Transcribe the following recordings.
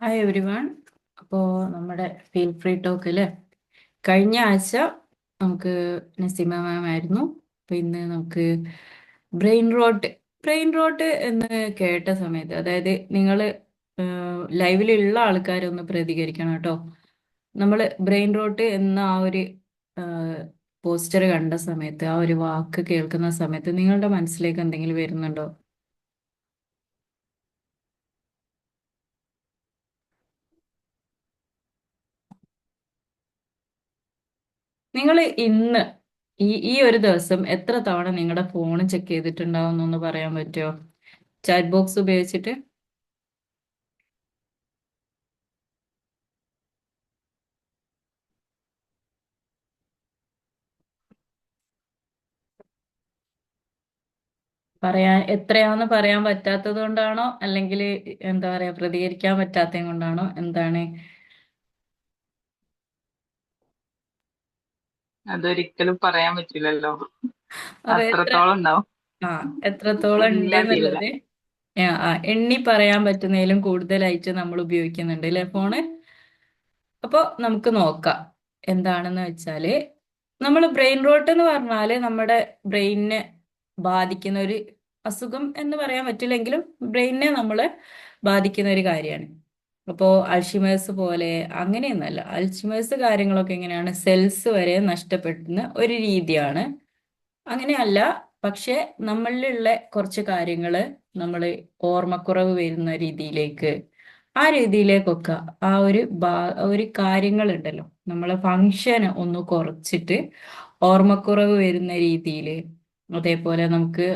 Hi every one. അപ്പോൾ നമ്മുടെ feel free ടോക്കിൽ കഴിഞ്ഞ ആഴ്ച നമുക്ക് നസീമ മാം ആയിരുന്നു. അപ്പോൾ ഇന്ന് നമുക്ക് ബ്രെയിൻ റോട്ട് ബ്രെയിൻ റോട്ട് എന്ന് കേട്ട സമയത്ത്, അതായത് നിങ്ങൾ ലൈവിലുള്ള ആൾക്കാരൊന്ന് പ്രതികരിക്കണം കേട്ടോ. നമ്മൾ ബ്രെയിൻ റോട്ട് എന്ന ആ ഒരു പോസ്റ്റർ കണ്ട സമയത്ത്, ആ ഒരു വാക്ക് കേൾക്കുന്ന സമയത്ത് നിങ്ങളുടെ മനസ്സിലേക്ക് എന്തെങ്കിലും വരുന്നുണ്ടോ? നിങ്ങൾ ഇന്ന് ഈ ഒരു ദിവസം എത്ര തവണ നിങ്ങളുടെ ഫോൺ ചെക്ക് ചെയ്തിട്ടുണ്ടാവും എന്നൊന്ന് പറയാൻ പറ്റുമോ? ചാറ്റ് ബോക്സ് ഉപയോഗിച്ചിട്ട് എത്രയാന്ന് പറയാൻ പറ്റാത്തത് കൊണ്ടാണോ, അല്ലെങ്കിൽ എന്താ പറയാ പ്രതികരിക്കാൻ പറ്റാത്തത് കൊണ്ടാണോ, എന്താണ്? അതൊരിക്കലും പറയാൻ പറ്റില്ലല്ലോ. അപ്പൊ അത്രത്തോളം ഉണ്ടാവും. ആ എത്രത്തോളം ഉണ്ട് എണ്ണാൻ തീരില്ല. എന്നുള്ളത് എണ്ണി പറയാൻ പറ്റുന്നതിലും കൂടുതലായിട്ട് നമ്മൾ ഉപയോഗിക്കുന്നുണ്ട് അല്ലേ ഫോണ്? അപ്പോൾ നമുക്ക് നോക്കാം എന്താണെന്ന് വെച്ചാല്, നമ്മൾ ബ്രെയിൻ റോട്ട് എന്ന് പറഞ്ഞാല് നമ്മുടെ ബ്രെയിനിനെ ബാധിക്കുന്ന ഒരു അസുഖം എന്ന് പറയാൻ പറ്റില്ലെങ്കിലും ബ്രെയിനിനെ നമ്മളെ ബാധിക്കുന്ന ഒരു കാര്യമാണ്. അപ്പോൾ അൾഷിമേഴ്സ് പോലെ അങ്ങനെയൊന്നല്ല. അൾഷിമേഴ്സ് കാര്യങ്ങളൊക്കെ എങ്ങനെയാണ്, സെൽസ് വരെ നഷ്ടപ്പെടുന്ന ഒരു രീതിയാണ്. അങ്ങനെയല്ല, പക്ഷെ നമ്മളിലുള്ള കുറച്ച് കാര്യങ്ങള് നമ്മൾ ഓർമ്മക്കുറവ് വരുന്ന രീതിയിലേക്ക്, ആ രീതിയിലേക്കൊക്കെ ഒരു കാര്യങ്ങളുണ്ടല്ലോ, നമ്മളെ ഫങ്ഷന് ഒന്ന് കുറച്ചിട്ട് ഓർമ്മക്കുറവ് വരുന്ന രീതിയിൽ, അതേപോലെ നമുക്ക്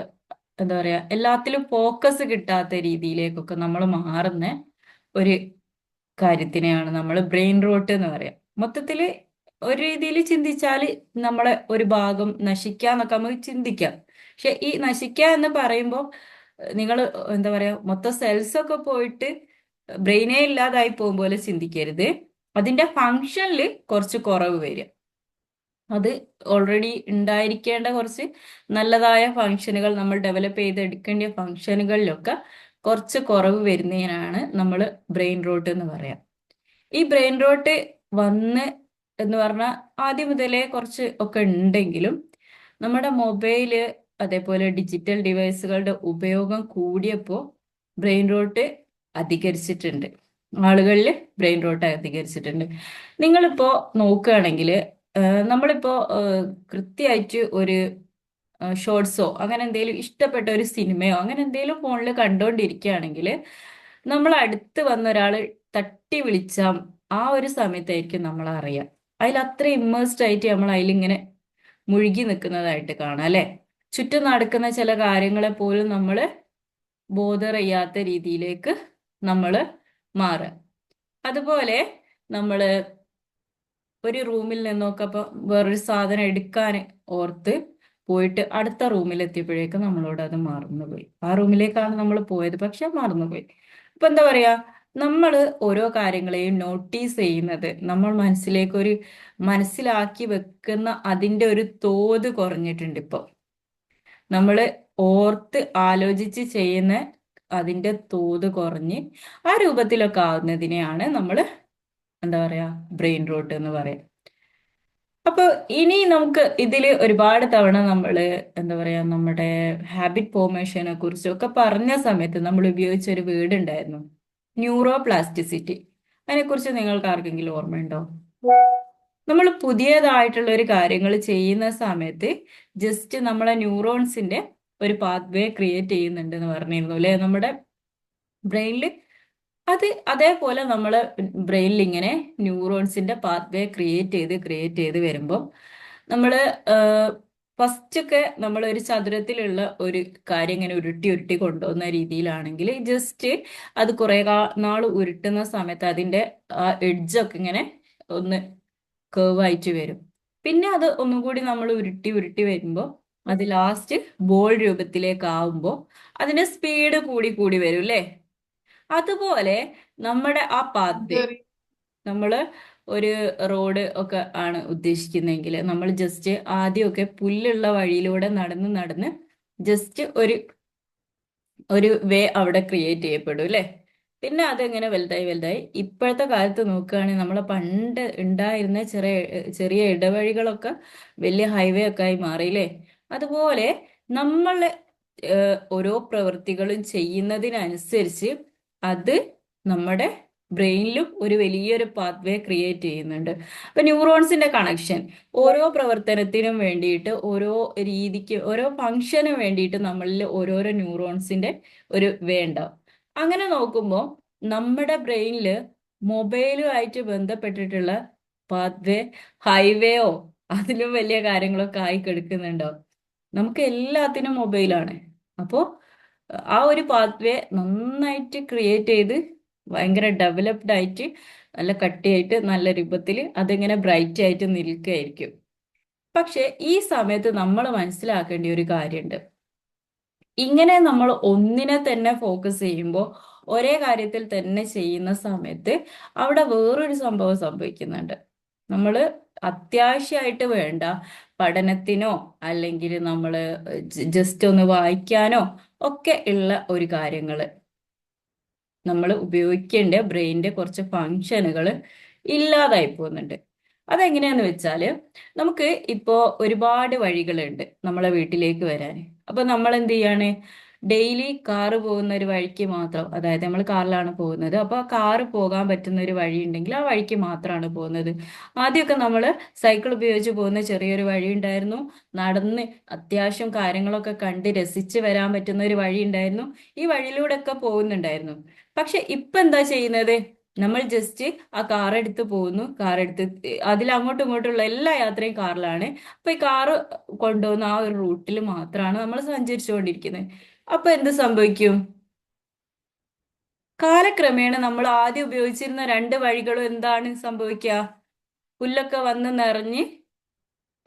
എന്താ പറയാ എല്ലാത്തിലും ഫോക്കസ് കിട്ടാത്ത രീതിയിലേക്കൊക്കെ നമ്മൾ മാറുന്ന ഒരു കാര്യത്തിനെയാണ് നമ്മൾ ബ്രെയിൻ റോട്ട് എന്ന് പറയാം. മൊത്തത്തില് ഒരു രീതിയിൽ ചിന്തിച്ചാൽ നമ്മളെ ഒരു ഭാഗം നശിക്കാന്നൊക്കെ നമുക്ക് ചിന്തിക്കാം. പക്ഷെ ഈ നശിക്കുക എന്ന് പറയുമ്പോൾ നിങ്ങൾ എന്താ പറയാ മൊത്തം സെൽസ് ഒക്കെ പോയിട്ട് ബ്രെയിനേ ഇല്ലാതായി പോകും പോലെ ചിന്തിക്കരുത്. അതിന്റെ ഫങ്ഷനിൽ കുറച്ച് കുറവ് വരിക, അത് ഓൾറെഡി ഉണ്ടായിരിക്കേണ്ട കുറച്ച് നല്ലതായ ഫങ്ഷനുകൾ, നമ്മൾ ഡെവലപ്പ് ചെയ്തെടുക്കേണ്ട ഫങ്ഷനുകളിലൊക്കെ കുറച്ച് കുറവ് വരുന്നതിനാണ് നമ്മൾ ബ്രെയിൻ റോട്ട് എന്ന് പറയാം. ഈ ബ്രെയിൻ റോട്ട് വന്ന് എന്ന് പറഞ്ഞാൽ ആദ്യം മുതലേ കുറച്ച് ഒക്കെ ഉണ്ടെങ്കിലും നമ്മുടെ മൊബൈല്, അതേപോലെ ഡിജിറ്റൽ ഡിവൈസുകളുടെ ഉപയോഗം കൂടിയപ്പോൾ ബ്രെയിൻ റോട്ട് അധികരിച്ചിട്ടുണ്ട്. ആളുകളിൽ ബ്രെയിൻ റോട്ട് അധികരിച്ചിട്ടുണ്ട്. നിങ്ങളിപ്പോ നോക്കുകയാണെങ്കിൽ നമ്മളിപ്പോ കൃത്യമായിട്ട് ഒരു ഷോർട്സോ അങ്ങനെ എന്തെങ്കിലും ഇഷ്ടപ്പെട്ട ഒരു സിനിമയോ അങ്ങനെ എന്തെങ്കിലും ഫോണിൽ കണ്ടുകൊണ്ടിരിക്കുകയാണെങ്കിൽ നമ്മൾ അടുത്ത് വന്ന ഒരാൾ തട്ടി വിളിച്ചാൽ ആ ഒരു സമയത്തായിരിക്കും നമ്മൾ അറിയാം. അതിൽ അത്ര ഇമ്മേഴ്സ്ഡ് ആയിട്ട് നമ്മൾ അതിലിങ്ങനെ മുഴുകി നിൽക്കുന്നതായിട്ട് കാണാം അല്ലെ? ചുറ്റും നടക്കുന്ന ചില കാര്യങ്ങളെ പോലും നമ്മൾ ബോധർ ചെയ്യാത്ത രീതിയിലേക്ക് നമ്മൾ മാറുക. അതുപോലെ നമ്മൾ ഒരു റൂമിൽ നിന്നൊക്കെ ഇപ്പൊ വേറൊരു സാധനം എടുക്കാൻ ഓർത്ത് പോയിട്ട് അടുത്ത റൂമിൽ എത്തിയപ്പോഴേക്കും നമ്മളോട് അത് മറന്നുപോയി. ആ റൂമിലേക്കാണ് നമ്മൾ പോയത്, പക്ഷെ മറന്നുപോയി. അപ്പൊ എന്താ പറയാ, നമ്മൾ ഓരോ കാര്യങ്ങളെയും നോട്ടീസ് ചെയ്യുന്നത്, നമ്മൾ മനസ്സിലാക്കി വെക്കുന്ന അതിന്റെ ഒരു തോത് കുറഞ്ഞിട്ടുണ്ട് ഇപ്പൊ. നമ്മൾ ഓർത്ത് ആലോചിച്ച് ചെയ്യുന്ന അതിന്റെ തോത് കുറഞ്ഞ് ആ രൂപത്തിലൊക്കെ ആവുന്നതിനെയാണ് നമ്മൾ എന്താ പറയാ ബ്രെയിൻ റോട്ട് എന്ന് പറയാം. അപ്പൊ ഇനി നമുക്ക് ഇതില് ഒരുപാട് തവണ നമ്മള് എന്താ പറയാ നമ്മുടെ ഹാബിറ്റ് ഫോർമേഷനെ കുറിച്ചൊക്കെ പറഞ്ഞ സമയത്ത് നമ്മൾ ഉപയോഗിച്ച ഒരു വേർഡ് ഉണ്ടായിരുന്നു, ന്യൂറോ പ്ലാസ്റ്റിസിറ്റി. അതിനെക്കുറിച്ച് നിങ്ങൾക്ക് ആർക്കെങ്കിലും ഓർമ്മയുണ്ടോ? നമ്മൾ പുതിയതായിട്ടുള്ള ഒരു കാര്യങ്ങൾ ചെയ്യുന്ന സമയത്ത് ജസ്റ്റ് നമ്മളെ ന്യൂറോൺസിന്റെ ഒരു പാത്വേ ക്രിയേറ്റ് ചെയ്യുന്നുണ്ട് എന്ന് പറഞ്ഞിരുന്നു അല്ലെ നമ്മുടെ ബ്രെയിനിൽ. അത് അതേപോലെ നമ്മള് ബ്രെയിനിൽ ഇങ്ങനെ ന്യൂറോൺസിന്റെ പാത്വേ ക്രിയേറ്റ് ചെയ്ത് വരുമ്പോൾ നമ്മള് ഫസ്റ്റ് ഒക്കെ നമ്മൾ ഒരു ചതുരത്തിലുള്ള ഒരു കാര്യം ഇങ്ങനെ ഉരുട്ടി ഉരുട്ടി കൊണ്ടുപോകുന്ന രീതിയിലാണെങ്കിൽ ജസ്റ്റ് അത് കുറെ നാൾ ഉരുട്ടുന്ന സമയത്ത് അതിന്റെ ആ എഡ്ജൊക്കെ ഇങ്ങനെ ഒന്ന് കേവ് ആയിട്ട് വരും. പിന്നെ അത് ഒന്നും കൂടി നമ്മൾ ഉരുട്ടി ഉരുട്ടി വരുമ്പോൾ അത് ലാസ്റ്റ് ബോൾ രൂപത്തിലേക്ക് ആവുമ്പോൾ അതിന്റെ സ്പീഡ് കൂടി കൂടി വരും അല്ലേ? അതുപോലെ നമ്മുടെ ആ പാത്ത്, ഇതൊരു നമ്മള് ഒരു റോഡ് ഒക്കെ ആണ് ഉദ്ദേശിക്കുന്നതെങ്കിൽ നമ്മൾ ജസ്റ്റ് ആദ്യമൊക്കെ പുല്ലുള്ള വഴിയിലൂടെ നടന്ന് നടന്ന് ജസ്റ്റ് ഒരു ഒരു വേ അവിടെ ക്രിയേറ്റ് ചെയ്യപ്പെടും അല്ലേ? പിന്നെ അതെങ്ങനെ വലുതായി വലുതായി ഇപ്പോഴത്തെ കാലത്ത് നോക്കുകയാണെങ്കിൽ നമ്മളെ പണ്ട് ഉണ്ടായിരുന്ന ചെറിയ ചെറിയ ഇടവഴികളൊക്കെ വലിയ ഹൈവേ ഒക്കെ ആയി മാറിയില്ലേ. അതുപോലെ നമ്മൾ ഓരോ പ്രവൃത്തികളും ചെയ്യുന്നതിനനുസരിച്ച് അത് നമ്മുടെ ബ്രെയിനിലും ഒരു വലിയൊരു പാത്വേ ക്രിയേറ്റ് ചെയ്യുന്നുണ്ട്. അപ്പൊ ന്യൂറോൺസിന്റെ കണക്ഷൻ ഓരോ പ്രവർത്തനത്തിനും വേണ്ടിയിട്ട്, ഓരോ രീതിക്ക്, ഓരോ ഫങ്ഷനും വേണ്ടിയിട്ട് നമ്മളിൽ ഓരോരോ ന്യൂറോൺസിന്റെ ഒരു വേ ഉണ്ടാവും. അങ്ങനെ നോക്കുമ്പോൾ നമ്മുടെ ബ്രെയിനിൽ മൊബൈലുമായിട്ട് ബന്ധപ്പെട്ടിട്ടുള്ള പാത്വേ ഹൈവേയോ അതിലും വലിയ കാര്യങ്ങളൊക്കെ ആയി കിടക്കുന്നുണ്ടോ. നമുക്ക് എല്ലാത്തിനും മൊബൈലാണ്. അപ്പോൾ ആ ഒരു പാത്വേ നന്നായിട്ട് ക്രിയേറ്റ് ചെയ്ത് ഭയങ്കര ഡെവലപ്ഡ് ആയിട്ട് നല്ല കട്ടിയായിട്ട് നല്ല രൂപത്തിൽ അതിങ്ങനെ ബ്രൈറ്റ് ആയിട്ട് നിൽക്കുകയായിരിക്കും. പക്ഷെ ഈ സമയത്ത് നമ്മൾ മനസ്സിലാക്കേണ്ട ഒരു കാര്യമുണ്ട്. ഇങ്ങനെ നമ്മൾ ഒന്നിനെ തന്നെ ഫോക്കസ് ചെയ്യുമ്പോൾ, ഒരേ കാര്യത്തിൽ തന്നെ ചെയ്യുന്ന സമയത്ത് അവിടെ വേറൊരു സംഭവം സംഭവിക്കുന്നുണ്ട്. നമ്മൾ അത്യാവശ്യമായിട്ട് വേണ്ട പഠനത്തിനോ അല്ലെങ്കിൽ നമ്മൾ ജസ്റ്റ് ഒന്ന് വായിക്കാനോ ഒക്കെ ഉള്ള ഒരു കാര്യങ്ങൾ നമ്മൾ ഉപയോഗിക്കേണ്ട ബ്രെയിനിന്റെ കുറച്ച് ഫങ്ഷനുകൾ ഇല്ലാതായി പോകുന്നുണ്ട്. അതെങ്ങനെയാന്ന് വെച്ചാൽ, നമുക്ക് ഇപ്പോ ഒരുപാട് വഴികളുണ്ട് നമ്മളെ വീട്ടിലേക്ക് വരാൻ. അപ്പൊ നമ്മൾ എന്ത് ചെയ്യാണ്, ഡെയിലി കാറ് പോകുന്ന ഒരു വഴിക്ക് മാത്രം, അതായത് നമ്മൾ കാറിലാണ് പോകുന്നത്, അപ്പൊ ആ കാറ് പോകാൻ പറ്റുന്ന ഒരു വഴി ഉണ്ടെങ്കിൽ ആ വഴിക്ക് മാത്രമാണ് പോകുന്നത്. ആദ്യമൊക്കെ നമ്മൾ സൈക്കിൾ ഉപയോഗിച്ച് പോകുന്ന ചെറിയൊരു വഴി ഉണ്ടായിരുന്നു. നടന്ന് അത്യാവശ്യം കാര്യങ്ങളൊക്കെ കണ്ട് രസിച്ച് വരാൻ പറ്റുന്ന ഒരു വഴി ഉണ്ടായിരുന്നു. ഈ വഴിയിലൂടെ ഒക്കെ പോകുന്നുണ്ടായിരുന്നു. പക്ഷെ ഇപ്പൊ എന്താ ചെയ്യുന്നത്, നമ്മൾ ജസ്റ്റ് ആ കാർ എടുത്ത് പോകുന്നു, കാർ എടുത്ത് അതിൽ അങ്ങോട്ടും ഇങ്ങോട്ടുള്ള എല്ലാ യാത്രയും കാറിലാണ്. അപ്പൊ ഈ കാറ് കൊണ്ടുപോകുന്ന ആ ഒരു റൂട്ടിൽ മാത്രമാണ് നമ്മൾ സഞ്ചരിച്ചുകൊണ്ടിരിക്കുന്നത്. അപ്പൊ എന്ത് സംഭവിക്കും, കാലക്രമേണ നമ്മൾ ആദ്യം ഉപയോഗിച്ചിരുന്ന രണ്ട് വഴികളും എന്താണ് സംഭവിക്കുക, പുല്ലൊക്കെ വന്ന് നിറഞ്ഞ്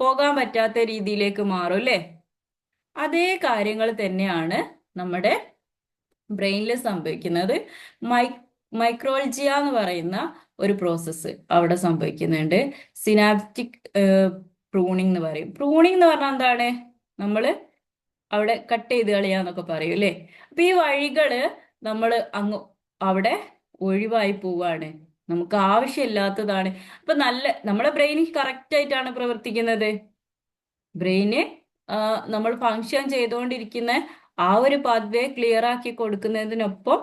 പോകാൻ പറ്റാത്ത രീതിയിലേക്ക് മാറും അല്ലേ. അതേ കാര്യങ്ങൾ തന്നെയാണ് നമ്മുടെ ബ്രെയിനിൽ സംഭവിക്കുന്നത്. മൈ മൈക്രോൾജിയ എന്ന് പറയുന്ന ഒരു പ്രോസസ്സ് അവിടെ സംഭവിക്കുന്നുണ്ട്. സിനാപ്റ്റിക് പ്രൂണിംഗ് എന്ന് പറയും. പ്രൂണിംഗ് എന്ന് പറഞ്ഞാൽ എന്താണ്, നമ്മൾ അവിടെ കട്ട് ചെയ്ത് കളയാന്നൊക്കെ പറയും അല്ലേ. അപ്പൊ ഈ വഴികള് നമ്മൾ അങ്ങ് അവിടെ ഒഴിവായി പോവാണ്, നമുക്ക് ആവശ്യമില്ലാത്തതാണ്. അപ്പൊ നല്ല നമ്മുടെ ബ്രെയിൻ കറക്റ്റ് ആയിട്ടാണ് പ്രവർത്തിക്കുന്നത്. ബ്രെയിന് നമ്മൾ ഫങ്ഷൻ ചെയ്തുകൊണ്ടിരിക്കുന്ന ആ ഒരു പാത്വേ ക്ലിയർ ആക്കി കൊടുക്കുന്നതിനൊപ്പം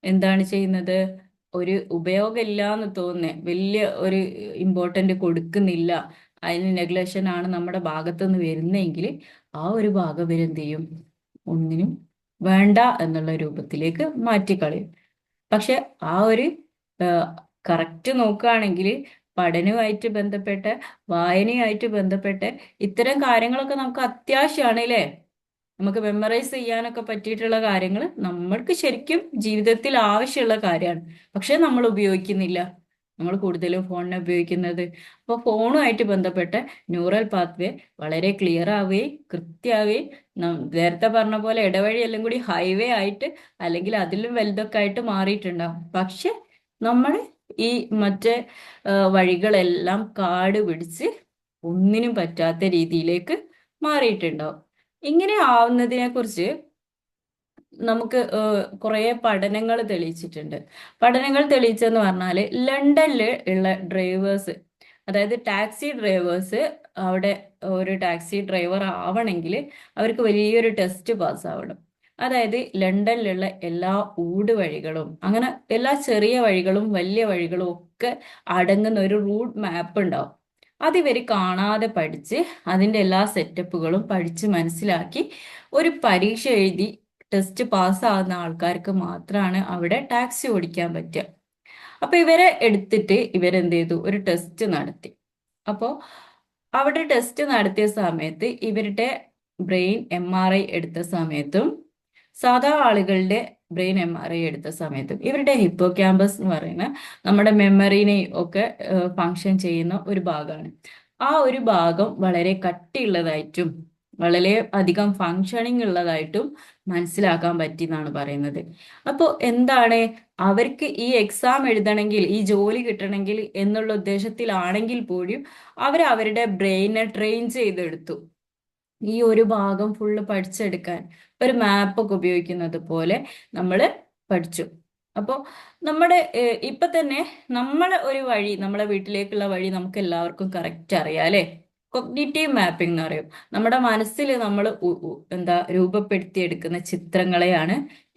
എന്താണ് ചെയ്യുന്നത്, ഒരു ഉപയോഗമില്ല എന്ന് തോന്നുന്നേ വലിയ ഒരു ഇമ്പോർട്ടന്റ് കൊടുക്കുന്നില്ല, അതിന് നെഗ്ലക്ഷൻ ആണ് നമ്മുടെ ഭാഗത്തു നിന്ന് വരുന്നതെങ്കിൽ ആ ഒരു ഭാഗം ഇവരെന്ത് ചെയ്യും, ഒന്നിനും വേണ്ട എന്നുള്ള രൂപത്തിലേക്ക് മാറ്റിക്കളയും. പക്ഷെ ആ ഒരു കറക്റ്റ് നോക്കുകയാണെങ്കിൽ പഠനവുമായിട്ട് ബന്ധപ്പെട്ട്, വായനയുമായിട്ട് ബന്ധപ്പെട്ട് ഇത്തരം കാര്യങ്ങളൊക്കെ നമുക്ക് അത്യാവശ്യമാണ് അല്ലേ. നമുക്ക് മെമ്മറൈസ് ചെയ്യാനൊക്കെ പറ്റിയിട്ടുള്ള കാര്യങ്ങൾ നമ്മൾക്ക് ശരിക്കും ജീവിതത്തിൽ ആവശ്യമുള്ള കാര്യമാണ്. പക്ഷെ നമ്മൾ ഉപയോഗിക്കുന്നില്ല, നമ്മൾ കൂടുതലും ഫോണിനെ ഉപയോഗിക്കുന്നത്. അപ്പോൾ ഫോണുമായിട്ട് ബന്ധപ്പെട്ട ന്യൂറൽ പാത്വേ വളരെ ക്ലിയർ ആവുകയും കൃത്യമാവുകയും, നേരത്തെ പറഞ്ഞ പോലെ ഇടവഴി എല്ലാം കൂടി ഹൈവേ ആയിട്ട് അല്ലെങ്കിൽ അതിലും വലുതൊക്കെ ആയിട്ട് മാറിയിട്ടുണ്ടാവും. പക്ഷെ നമ്മൾ ഈ മറ്റേ വഴികളെല്ലാം കാട് പിടിച്ച് ഒന്നിനും പറ്റാത്ത രീതിയിലേക്ക് മാറിയിട്ടുണ്ടാവും. ഇങ്ങനെ ആവുന്നതിനെ കുറിച്ച് നമുക്ക് കുറേ പഠനങ്ങൾ തെളിയിച്ചിട്ടുണ്ട്. പഠനങ്ങൾ തെളിയിച്ചെന്ന് പറഞ്ഞാല് ലണ്ടനിൽ ഉള്ള ഡ്രൈവേഴ്സ്, അതായത് ടാക്സി ഡ്രൈവേഴ്സ്, അവിടെ ഒരു ടാക്സി ഡ്രൈവർ ആവണമെങ്കിൽ അവർക്ക് വലിയൊരു ടെസ്റ്റ് പാസ് ആവണം. അതായത് ലണ്ടനിലുള്ള എല്ലാ ഊടുവഴികളും, അങ്ങനെ എല്ലാ ചെറിയ വഴികളും വലിയ വഴികളും ഒക്കെ അടങ്ങുന്ന ഒരു റൂട്ട് മാപ്പ് ഉണ്ടാവും. അത് ഇവര് കാണാതെ പഠിച്ച് അതിന്റെ എല്ലാ സെറ്റപ്പുകളും പഠിച്ച് മനസ്സിലാക്കി ഒരു പരീക്ഷ എഴുതി ടെസ്റ്റ് പാസ്സാകുന്ന ആൾക്കാർക്ക് മാത്രമാണ് അവിടെ ടാക്സി ഓടിക്കാൻ പറ്റുക. അപ്പൊ ഇവരെ എടുത്തിട്ട് ഇവരെന്ത് ചെയ്തു, ഒരു ടെസ്റ്റ് നടത്തി. അപ്പോൾ അവിടെ ടെസ്റ്റ് നടത്തിയ സമയത്ത് ഇവരുടെ ബ്രെയിൻ MRI എടുത്ത സമയത്തും സാധാ ആളുകളുടെ ബ്രെയിൻ MRI എടുത്ത സമയത്തും ഇവരുടെ ഹിപ്പോ ക്യാമ്പസ് എന്ന് പറയുന്ന നമ്മുടെ മെമ്മറിനെ ഒക്കെ ഫങ്ഷൻ ചെയ്യുന്ന ഒരു ഭാഗമാണ്. ആ ഒരു ഭാഗം വളരെ കട്ടിയുള്ളതായിട്ടും വളരെ അധികം ഫങ്ഷനിങ് ഉള്ളതായിട്ടും മനസ്സിലാക്കാൻ പറ്റി എന്നാണ് പറയുന്നത്. അപ്പോൾ എന്താണ്, അവർക്ക് ഈ എക്സാം എഴുതണമെങ്കിൽ, ഈ ജോലി കിട്ടണമെങ്കിൽ എന്നുള്ള ഉദ്ദേശത്തിലാണെങ്കിൽ പോലും അവർ അവരുടെ ബ്രെയിനെ ട്രെയിൻ ചെയ്തെടുത്തു ഈ ഒരു ഭാഗം ഫുള്ള് പഠിച്ചെടുക്കാൻ. ഒരു മാപ്പൊക്കെ ഉപയോഗിക്കുന്നത് പോലെ നമ്മൾ പഠിച്ചു. അപ്പോൾ നമ്മുടെ ഇപ്പൊ തന്നെ നമ്മളെ ഒരു വഴി, നമ്മളെ വീട്ടിലേക്കുള്ള വഴി നമുക്ക് എല്ലാവർക്കും കറക്റ്റ് അറിയാം അല്ലെ? കൊഗ്നിറ്റീവ് മാപ്പിംഗ് എന്ന് പറയും. നമ്മുടെ മനസ്സിൽ നമ്മൾ എന്താ രൂപപ്പെടുത്തിയെടുക്കുന്ന ചിത്രങ്ങളെയാണ്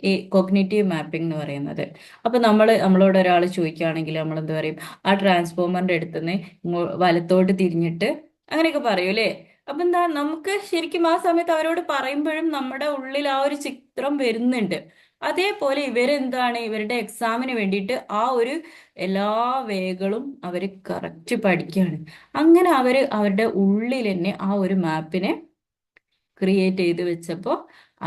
ഈ കൊഗ്നിറ്റീവ് മാപ്പിംഗ് എന്ന് പറയുന്നത്. അപ്പൊ നമ്മളോട് ഒരാൾ ചോദിക്കുകയാണെങ്കിൽ നമ്മൾ എന്ത് പറയും? ആ ട്രാൻസ്ഫോമറിന്റെ അടുത്തുനിന്ന് വലത്തോട്ട് തിരിഞ്ഞിട്ട് അങ്ങനെയൊക്കെ പറയും അല്ലേ? അപ്പൊ എന്താ, നമുക്ക് ശരിക്കും ആ സമയത്ത് അവരോട് പറയുമ്പോഴും നമ്മുടെ ഉള്ളിൽ ആ ഒരു ചിത്രം വരുന്നുണ്ട്. അതേപോലെ ഇവരെന്താണ്, ഇവരുടെ എക്സാമിന് വേണ്ടിയിട്ട് ആ ഒരു എല്ലാ വേകളും അവർ കറക്റ്റ് പഠിക്കുകയാണ്. അങ്ങനെ അവരുടെ ഉള്ളിൽ തന്നെ ആ ഒരു മാപ്പിനെ ക്രിയേറ്റ് ചെയ്ത് വെച്ചപ്പോൾ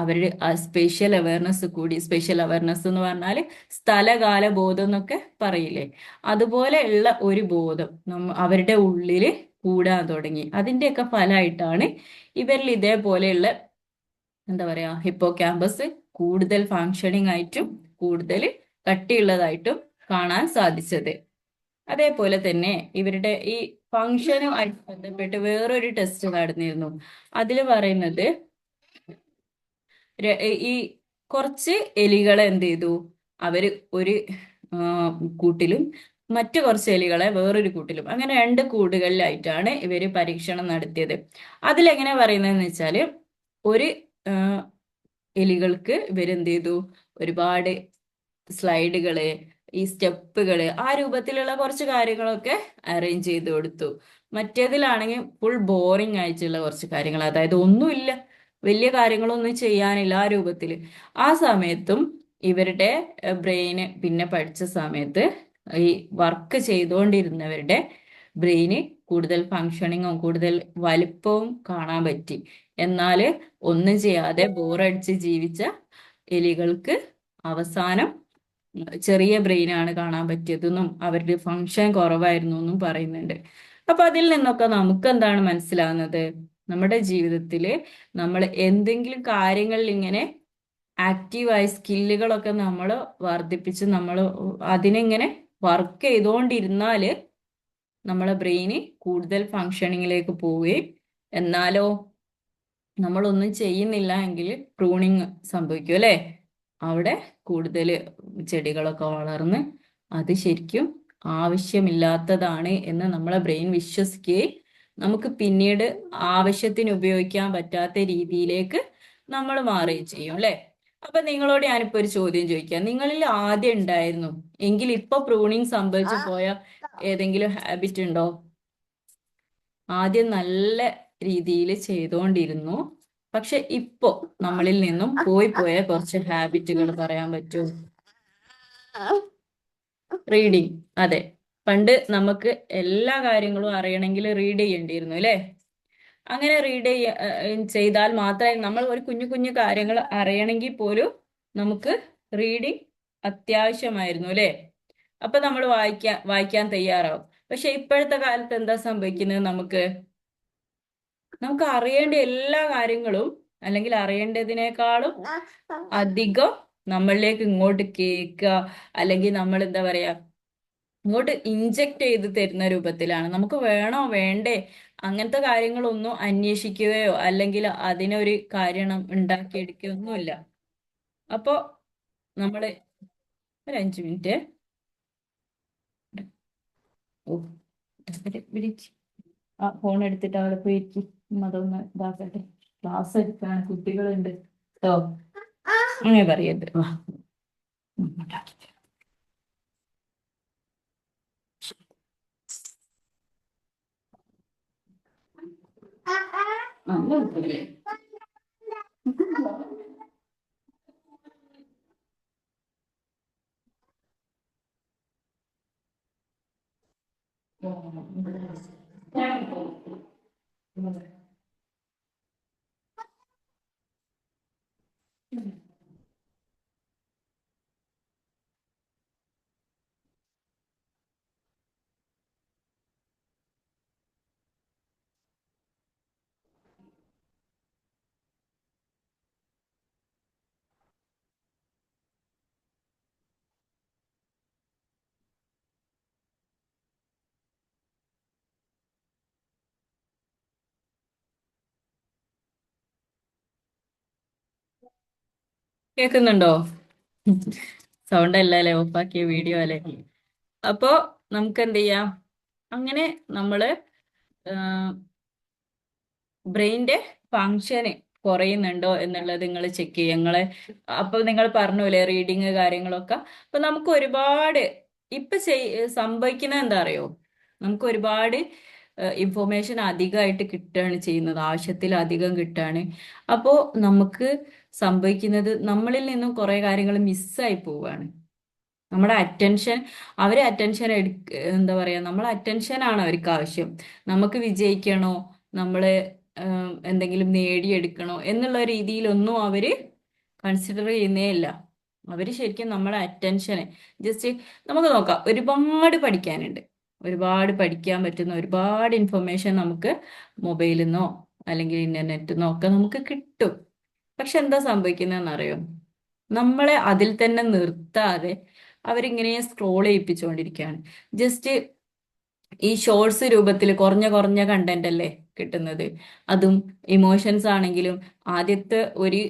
അവരുടെ ആ സ്പേഷ്യൽ അവയർനെസ് കൂടി. സ്പേഷ്യൽ അവയർനെസ് എന്ന് പറഞ്ഞാൽ സ്ഥലകാല ബോധം എന്നൊക്കെ പറയില്ലേ, അതുപോലെയുള്ള ഒരു ബോധം അവരുടെ ഉള്ളിൽ കൂടാൻ തുടങ്ങി. അതിൻ്റെയൊക്കെ ഫലമായിട്ടാണ് ഇവരിൽ ഇതേപോലെയുള്ള എന്താ പറയാ ഹിപ്പോ ക്യാമ്പസ് കൂടുതൽ ഫങ്ഷനിങ് ആയിട്ടും കൂടുതൽ കട്ടിയുള്ളതായിട്ടും കാണാൻ സാധിച്ചത്. അതേപോലെ തന്നെ ഇവരുടെ ഈ ഫങ്ഷനുമായിട്ട് ബന്ധപ്പെട്ട് വേറൊരു ടെസ്റ്റ് നടന്നിരുന്നു. അതിൽ പറയുന്നത് ഈ കുറച്ച് എലികളെ എന്ത് ചെയ്തു, അവര് ഒരു ആ, കൂട്ടിലും മറ്റു കുറച്ച് എലികളെ വേറൊരു കൂട്ടിലും, അങ്ങനെ രണ്ട് കൂടുകളിലായിട്ടാണ് ഇവര് പരീക്ഷണം നടത്തിയത്. അതിലെങ്ങനെ പറയുന്നതെന്ന് വെച്ചാല് ഒരു ആ, എലികൾക്ക് ഇവരെന്ത് ചെയ്തു, ഒരുപാട് സ്ലൈഡുകള്, ഈ സ്റ്റെപ്പുകള്, ആ രൂപത്തിലുള്ള കുറച്ച് കാര്യങ്ങളൊക്കെ അറേഞ്ച് ചെയ്ത് കൊടുത്തു. മറ്റേതിലാണെങ്കിൽ ഫുൾ ബോറിംഗ് ആയിട്ടുള്ള കുറച്ച് കാര്യങ്ങൾ, അതായത് ഒന്നുമില്ല, വലിയ കാര്യങ്ങളൊന്നും ചെയ്യാനില്ല ആ രൂപത്തില്. ആ സമയത്തും ഇവരുടെ ബ്രെയിന് പിന്നെ പഠിച്ച സമയത്ത് ഈ വർക്ക് ചെയ്തുകൊണ്ടിരുന്നവരുടെ ബ്രെയിന് കൂടുതൽ ഫങ്ഷനിങ്ങും കൂടുതൽ വലിപ്പവും കാണാൻ പറ്റി. എന്നാല് ഒന്നും ചെയ്യാതെ ബോറടിച്ച് ജീവിച്ച എലികൾക്ക് അവസാനം ചെറിയ ബ്രെയിനാണ് കാണാൻ പറ്റിയതെന്നും അവരുടെ ഫങ്ഷൻ കുറവായിരുന്നു എന്നും പറയുന്നുണ്ട്. അപ്പൊ അതിൽ നിന്നൊക്കെ നമുക്ക് എന്താണ് മനസ്സിലാവുന്നത്? നമ്മുടെ ജീവിതത്തില് നമ്മൾ എന്തെങ്കിലും കാര്യങ്ങളിൽ ഇങ്ങനെ ആക്റ്റീവായ സ്കില്ലുകളൊക്കെ നമ്മൾ വർദ്ധിപ്പിച്ച് നമ്മൾ അതിനിങ്ങനെ വർക്ക് ചെയ്തുകൊണ്ടിരുന്നാല് നമ്മളെ ബ്രെയിന് കൂടുതൽ ഫങ്ഷനിങ്ങിലേക്ക് പോവുകയും, എന്നാലോ നമ്മളൊന്നും ചെയ്യുന്നില്ല എങ്കിൽ പ്രൂണിങ് സംഭവിക്കും അല്ലേ? അവിടെ കൂടുതൽ ചെടികളൊക്കെ വളർന്ന് അത് ശരിക്കും ആവശ്യമില്ലാത്തതാണ് എന്ന് നമ്മളെ ബ്രെയിൻ വിശ്വസിക്കുകയും നമുക്ക് പിന്നീട് ആവശ്യത്തിന് ഉപയോഗിക്കാൻ പറ്റാത്ത രീതിയിലേക്ക് നമ്മൾ മാറുകയും ചെയ്യും അല്ലേ? അപ്പൊ നിങ്ങളോട് ഞാനിപ്പോ ഒരു ചോദ്യം ചോദിക്കാം. നിങ്ങളിൽ ആദ്യം ഉണ്ടായിരുന്നു എങ്കിൽ ഇപ്പൊ പ്രൂണിങ് സംഭവിച്ചു പോയ ഏതെങ്കിലും ഹാബിറ്റ് ഉണ്ടോ? ആദ്യം നല്ല രീതിയിൽ ചെയ്തുകൊണ്ടിരുന്നു, പക്ഷെ ഇപ്പോ നമ്മളിൽ നിന്നും പോയി പോയ കുറച്ച് ഹാബിറ്റുകൾ പറയാൻ പറ്റുമോ? റീഡിങ്. അതെ, പണ്ട് നമുക്ക് എല്ലാ കാര്യങ്ങളും അറിയണമെങ്കിൽ റീഡ് ചെയ്യേണ്ടിയിരുന്നു അല്ലേ? അങ്ങനെ ചെയ്താൽ മാത്രമേ നമ്മൾ ഒരു കുഞ്ഞു കുഞ്ഞു കാര്യങ്ങൾ അറിയണമെങ്കിൽ പോലും നമുക്ക് റീഡിങ് അത്യാവശ്യമായിരുന്നു അല്ലേ? അപ്പൊ നമ്മൾ വായിക്കാൻ തയ്യാറാവും. പക്ഷെ ഇപ്പോഴത്തെ കാലത്ത് എന്താ സംഭവിക്കുന്നത്? നമുക്ക് അറിയേണ്ട എല്ലാ കാര്യങ്ങളും, അല്ലെങ്കിൽ അറിയേണ്ടതിനേക്കാളും അധികം നമ്മളിലേക്ക് ഇങ്ങോട്ട് കേൾക്കുക, അല്ലെങ്കിൽ നമ്മൾ എന്താ പറയാ ഇങ്ങോട്ട് ഇൻജെക്ട് ചെയ്ത് തരുന്ന രൂപത്തിലാണ്. നമുക്ക് വേണോ വേണ്ടേ അങ്ങനത്തെ കാര്യങ്ങളൊന്നും അന്വേഷിക്കുകയോ അല്ലെങ്കിൽ അതിനൊരു കാരണം ഉണ്ടാക്കിയെടുക്കുകയോ ഒന്നുമില്ല. അപ്പോ നമ്മള് ഒരു 5 മിനിറ്റ്. ഓ, ആ ഫോൺ എടുത്തിട്ട് അവിടെ പോയിരിക്കും. അതൊന്ന് ഇതാക്കട്ടെ. ക്ലാസ് എടുക്കാണ്, കുട്ടികളുണ്ട് കേട്ടോ. അങ്ങനെ പറയരുത്. വാ. ഉണ്ടാക്കി. നല്ല കുട്ടികളെ. കേൾക്കുന്നുണ്ടോ? സൗണ്ട് അല്ല അല്ലേ ഓഫാക്കിയ വീഡിയോ അല്ലേ? അപ്പോ നമുക്ക് എന്ത് ചെയ്യാം? അങ്ങനെ നമ്മള് ബ്രെയിന്റെ ഫങ്ഷന് കുറയുന്നുണ്ടോ എന്നുള്ളത് നിങ്ങൾ ചെക്ക് ചെയ്യുക. നിങ്ങളെ അപ്പൊ നിങ്ങൾ പറഞ്ഞൂലേ റീഡിങ് കാര്യങ്ങളൊക്കെ. അപ്പൊ നമുക്ക് ഒരുപാട് ഇപ്പൊ സംഭവിക്കുന്നത് എന്താ അറിയോ? നമുക്ക് ഒരുപാട് ഇൻഫോർമേഷൻ അധികമായിട്ട് കിട്ടുകയാണ് ചെയ്യുന്നത്, ആവശ്യത്തിലധികം കിട്ടുകയാണ്. അപ്പോൾ നമുക്ക് സംഭവിക്കുന്നത് നമ്മളിൽ നിന്നും കുറെ കാര്യങ്ങൾ മിസ്സായി പോവുകയാണ്. നമ്മുടെ അറ്റൻഷൻ, അവരെ അറ്റൻഷൻ എന്താ പറയാ, നമ്മളെ അറ്റൻഷനാണ് അവർക്ക് ആവശ്യം. നമുക്ക് വിജയിക്കണോ, നമ്മള് എന്തെങ്കിലും നേടിയെടുക്കണോ എന്നുള്ള രീതിയിലൊന്നും അവര് കൺസിഡർ ചെയ്യുന്നേ ഇല്ല. അവര് ശരിക്കും നമ്മളെ അറ്റൻഷന് ജസ്റ്റ്, നമുക്ക് നോക്കാം, ഒരുപാട് പഠിക്കാനുണ്ട്, ഒരുപാട് പഠിക്കാൻ പറ്റുന്ന ഒരുപാട് ഇൻഫർമേഷൻ നമുക്ക് മൊബൈലിൽ നിന്നോ അല്ലെങ്കിൽ ഇന്റർനെറ്റിൽ നിന്നോ ഒക്കെ നമുക്ക് കിട്ടും. പക്ഷെ എന്താ സംഭവിക്കുന്നതെന്ന് അറിയോ? നമ്മളെ അതിൽ തന്നെ നിർത്താതെ അവരിങ്ങനെ സ്ക്രോൾ ചെയ്യിപ്പിച്ചുകൊണ്ടിരിക്കുകയാണ്. ജസ്റ്റ് ഈ ഷോർട്സ് രൂപത്തിൽ കുറഞ്ഞ കുറഞ്ഞ കണ്ടന്റ് അല്ലേ കിട്ടുന്നത്. അതും ഇമോഷൻസ് ആണെങ്കിലും ആദ്യത്തെ ഒരു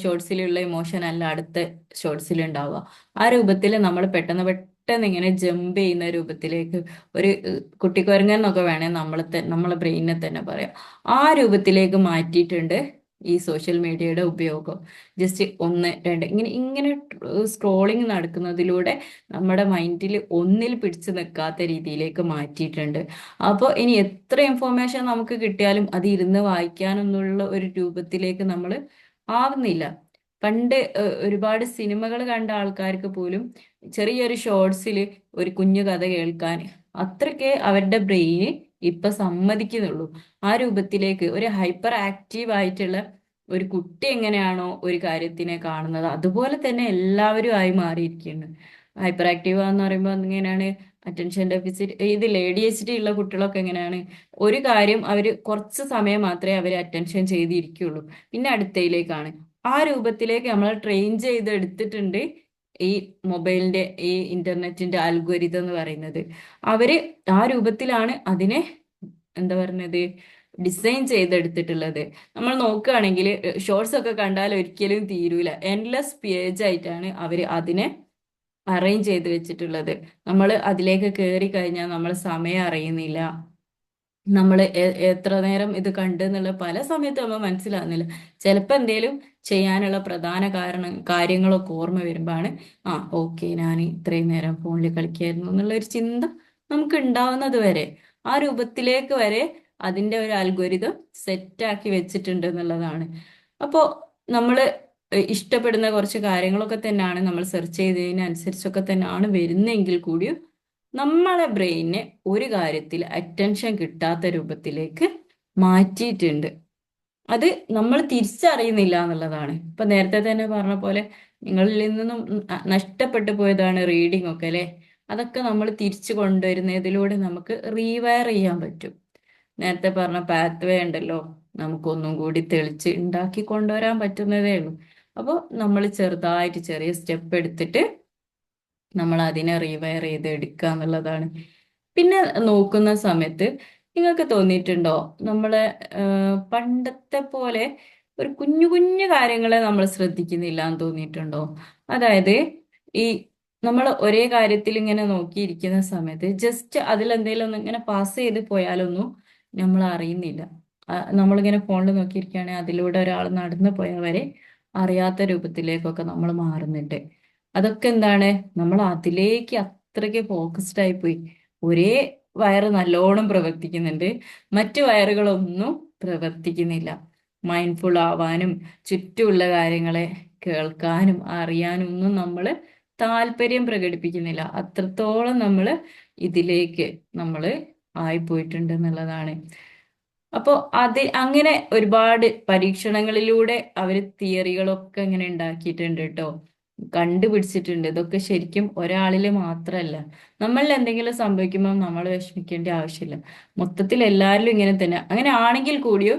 ഷോർട്സിലുള്ള ഇമോഷൻ അല്ല അടുത്ത ഷോർട്സിൽ ഉണ്ടാവുക. ആ രൂപത്തിൽ നമ്മൾ പെട്ടെന്ന് പെട്ടെന്ന് ഇങ്ങനെ ജമ്പ് ചെയ്യുന്ന രൂപത്തിലേക്ക് ഒരു കുട്ടിക്കുരങ്ങൻ എന്നൊക്കെ വേണേൽ നമ്മളെ ബ്രെയിനിനെ തന്നെ പറയാം. ആ രൂപത്തിലേക്ക് മാറ്റിയിട്ടുണ്ട് ഈ സോഷ്യൽ മീഡിയയുടെ ഉപയോഗം. ജസ്റ്റ് ഒന്ന് രണ്ട് ഇങ്ങനെ ഇങ്ങനെ സ്ക്രോളിങ് നടക്കുന്നതിലൂടെ നമ്മുടെ മൈൻഡിൽ ഒന്നിൽ പിടിച്ചു നിൽക്കാത്ത രീതിയിലേക്ക് മാറ്റിയിട്ടുണ്ട്. അപ്പോൾ ഇനി എത്ര ഇൻഫോർമേഷൻ നമുക്ക് കിട്ടിയാലും അത് ഇരുന്ന് വായിക്കാനൊന്നുള്ള ഒരു രൂപത്തിലേക്ക് നമ്മൾ ആവുന്നില്ല. പണ്ട് ഒരുപാട് സിനിമകൾ കണ്ട ആൾക്കാർക്ക് പോലും ചെറിയൊരു ഷോർട്സിൽ ഒരു കുഞ്ഞു കഥ കേൾക്കാൻ അത്രയ്ക്ക് അവരുടെ ബ്രെയിന് ഇപ്പൊ സമ്മതിക്കുന്നുള്ളൂ. ആ രൂപത്തിലേക്ക് ഒരു ഹൈപ്പർ ആക്റ്റീവ് ആയിട്ടുള്ള ഒരു കുട്ടി എങ്ങനെയാണോ ഒരു കാര്യത്തിനെ കാണുന്നത്, അതുപോലെ തന്നെ എല്ലാവരും ആയി മാറിയിരിക്കുകയാണ്. ഹൈപ്പർ ആക്റ്റീവ് എന്ന് പറയുമ്പോൾ എങ്ങനെയാണ്? അറ്റൻഷൻ ഡെഫിസിറ്റ്, ഇതിൽ ADHD ഉള്ള കുട്ടികളൊക്കെ എങ്ങനെയാണ്? ഒരു കാര്യം അവർ കുറച്ച് സമയം മാത്രമേ അവർ അറ്റൻഷൻ ചെയ്തിരിക്കുള്ളൂ, പിന്നെ അടുത്തയിലേക്കാണ്. ആ രൂപത്തിലേക്ക് നമ്മൾ ട്രെയിൻ ചെയ്ത് എടുത്തിട്ടുണ്ട് ഈ മൊബൈലിന്റെ ഈ ഇന്റർനെറ്റിന്റെ അൽഗോരിതം എന്ന് പറയുന്നത്. അവര് ആ രൂപത്തിലാണ് അതിനെ എന്താ പറയുന്നത് ഡിസൈൻ ചെയ്തെടുത്തിട്ടുള്ളത്. നമ്മൾ നോക്കുകയാണെങ്കിൽ ഷോർട്സ് ഒക്കെ കണ്ടാൽ ഒരിക്കലും തീരൂല. എൻലെസ് പേജ് ആയിട്ടാണ് അവര് അതിനെ അറേഞ്ച് ചെയ്ത് വെച്ചിട്ടുള്ളത്. നമ്മൾ അതിലേക്ക് കയറി കഴിഞ്ഞാൽ നമ്മൾ സമയം അറിയുന്നില്ല. നമ്മൾ എത്ര നേരം ഇത് കണ്ടു എന്നുള്ള പല സമയത്ത് നമ്മൾ മനസ്സിലാകുന്നില്ല. ചിലപ്പോൾ എന്തേലും ചെയ്യാനുള്ള പ്രധാന കാര്യങ്ങളൊക്കെ ഓർമ്മ വരുമ്പോഴാണ് ഓക്കെ ഞാൻ ഇത്രയും നേരം ഫോണിൽ കളിക്കായിരുന്നു എന്നുള്ള ഒരു ചിന്ത നമുക്ക് ഉണ്ടാവുന്നത് വരെ, ആ രൂപത്തിലേക്ക് വരെ അതിന്റെ ഒരു അൽഗോരിതം സെറ്റാക്കി വെച്ചിട്ടുണ്ട് എന്നുള്ളതാണ്. അപ്പോൾ നമ്മൾ ഇഷ്ടപ്പെടുന്ന കുറച്ച് കാര്യങ്ങളൊക്കെ തന്നെയാണ് നമ്മൾ സെർച്ച് ചെയ്തതിനനുസരിച്ചൊക്കെ തന്നെയാണ് വരുന്നെങ്കിൽ കൂടിയും നമ്മളെ ബ്രെയിനെ ഒരു കാര്യത്തിൽ അറ്റൻഷൻ കിട്ടാത്ത രൂപത്തിലേക്ക് മാറ്റിയിട്ടുണ്ട്. അത് നമ്മൾ തിരിച്ചറിയുന്നില്ല എന്നുള്ളതാണ്. ഇപ്പൊ നേരത്തെ തന്നെ പറഞ്ഞ പോലെ നിങ്ങളിൽ നിന്നും നഷ്ടപ്പെട്ടു പോയതാണ് റീഡിംഗ് ഒക്കെ അല്ലെ. അതൊക്കെ നമ്മൾ തിരിച്ചു കൊണ്ടുവരുന്നതിലൂടെ നമുക്ക് റീവയർ ചെയ്യാൻ പറ്റും. നേരത്തെ പറഞ്ഞ പാത്ത് വേ ഉണ്ടല്ലോ, നമുക്കൊന്നും കൂടി തെളിച്ച് ഉണ്ടാക്കി കൊണ്ടുവരാൻ പറ്റുന്നതേ ഉള്ളൂ. അപ്പോൾ നമ്മൾ ചെറുതായിട്ട് ചെറിയ സ്റ്റെപ്പ് എടുത്തിട്ട് നമ്മൾ അതിനെ റീവയർ ചെയ്ത് എടുക്കുക എന്നുള്ളതാണ്. പിന്നെ നോക്കുന്ന സമയത്ത് നിങ്ങൾക്ക് തോന്നിയിട്ടുണ്ടോ നമ്മളെ പണ്ടത്തെ പോലെ ഒരു കുഞ്ഞു കുഞ്ഞു കാര്യങ്ങളെ നമ്മൾ ശ്രദ്ധിക്കുന്നില്ല എന്ന് തോന്നിയിട്ടുണ്ടോ? അതായത് ഈ നമ്മൾ ഒരേ കാര്യത്തിൽ ഇങ്ങനെ നോക്കിയിരിക്കുന്ന സമയത്ത് ജസ്റ്റ് അതിലെന്തെങ്കിലും ഒന്ന് ഇങ്ങനെ പാസ് ചെയ്ത് പോയാലൊന്നും നമ്മൾ അറിയുന്നില്ല. നമ്മളിങ്ങനെ ഫോണിൽ നോക്കിയിരിക്കുകയാണെങ്കിൽ അതിലൂടെ ഒരാൾ നടന്നു പോയവരെ അറിയാത്ത രൂപത്തിലേക്കൊക്കെ നമ്മൾ മാറുന്നുണ്ട്. അതൊക്കെ എന്താണ്? നമ്മൾ അതിലേക്ക് അത്രയ്ക്ക് ഫോക്കസ്ഡ് ആയി പോയി. ഒരേ വയറ് നല്ലോണം പ്രവർത്തിക്കുന്നുണ്ട്, മറ്റു വയറുകളൊന്നും പ്രവർത്തിക്കുന്നില്ല. മൈൻഡ്ഫുൾ ആവാനും ചുറ്റുമുള്ള കാര്യങ്ങളെ കേൾക്കാനും അറിയാനും ഒന്നും നമ്മൾ താല്പര്യം പ്രകടിപ്പിക്കുന്നില്ല. അത്രത്തോളം നമ്മൾ ഇതിലേക്ക് നമ്മൾ ആയിപ്പോയിട്ടുണ്ട് എന്നുള്ളതാണ്. അപ്പോൾ അത് അങ്ങനെ ഒരുപാട് പരീക്ഷണങ്ങളിലൂടെ അവർ തിയറികളൊക്കെ ഇങ്ങനെ ഉണ്ടാക്കിയിട്ടുണ്ട് കേട്ടോ, കണ്ടുപിടിച്ചിട്ടുണ്ട്. ഇതൊക്കെ ശരിക്കും ഒരാളിൽ മാത്രമല്ല. നമ്മളിൽ എന്തെങ്കിലും സംഭവിക്കുമ്പോൾ നമ്മൾ വിഷമിക്കേണ്ട ആവശ്യമില്ല. മൊത്തത്തിൽ എല്ലാവരിലും ഇങ്ങനെ തന്നെ. അങ്ങനെ ആണെങ്കിൽ കൂടിയോ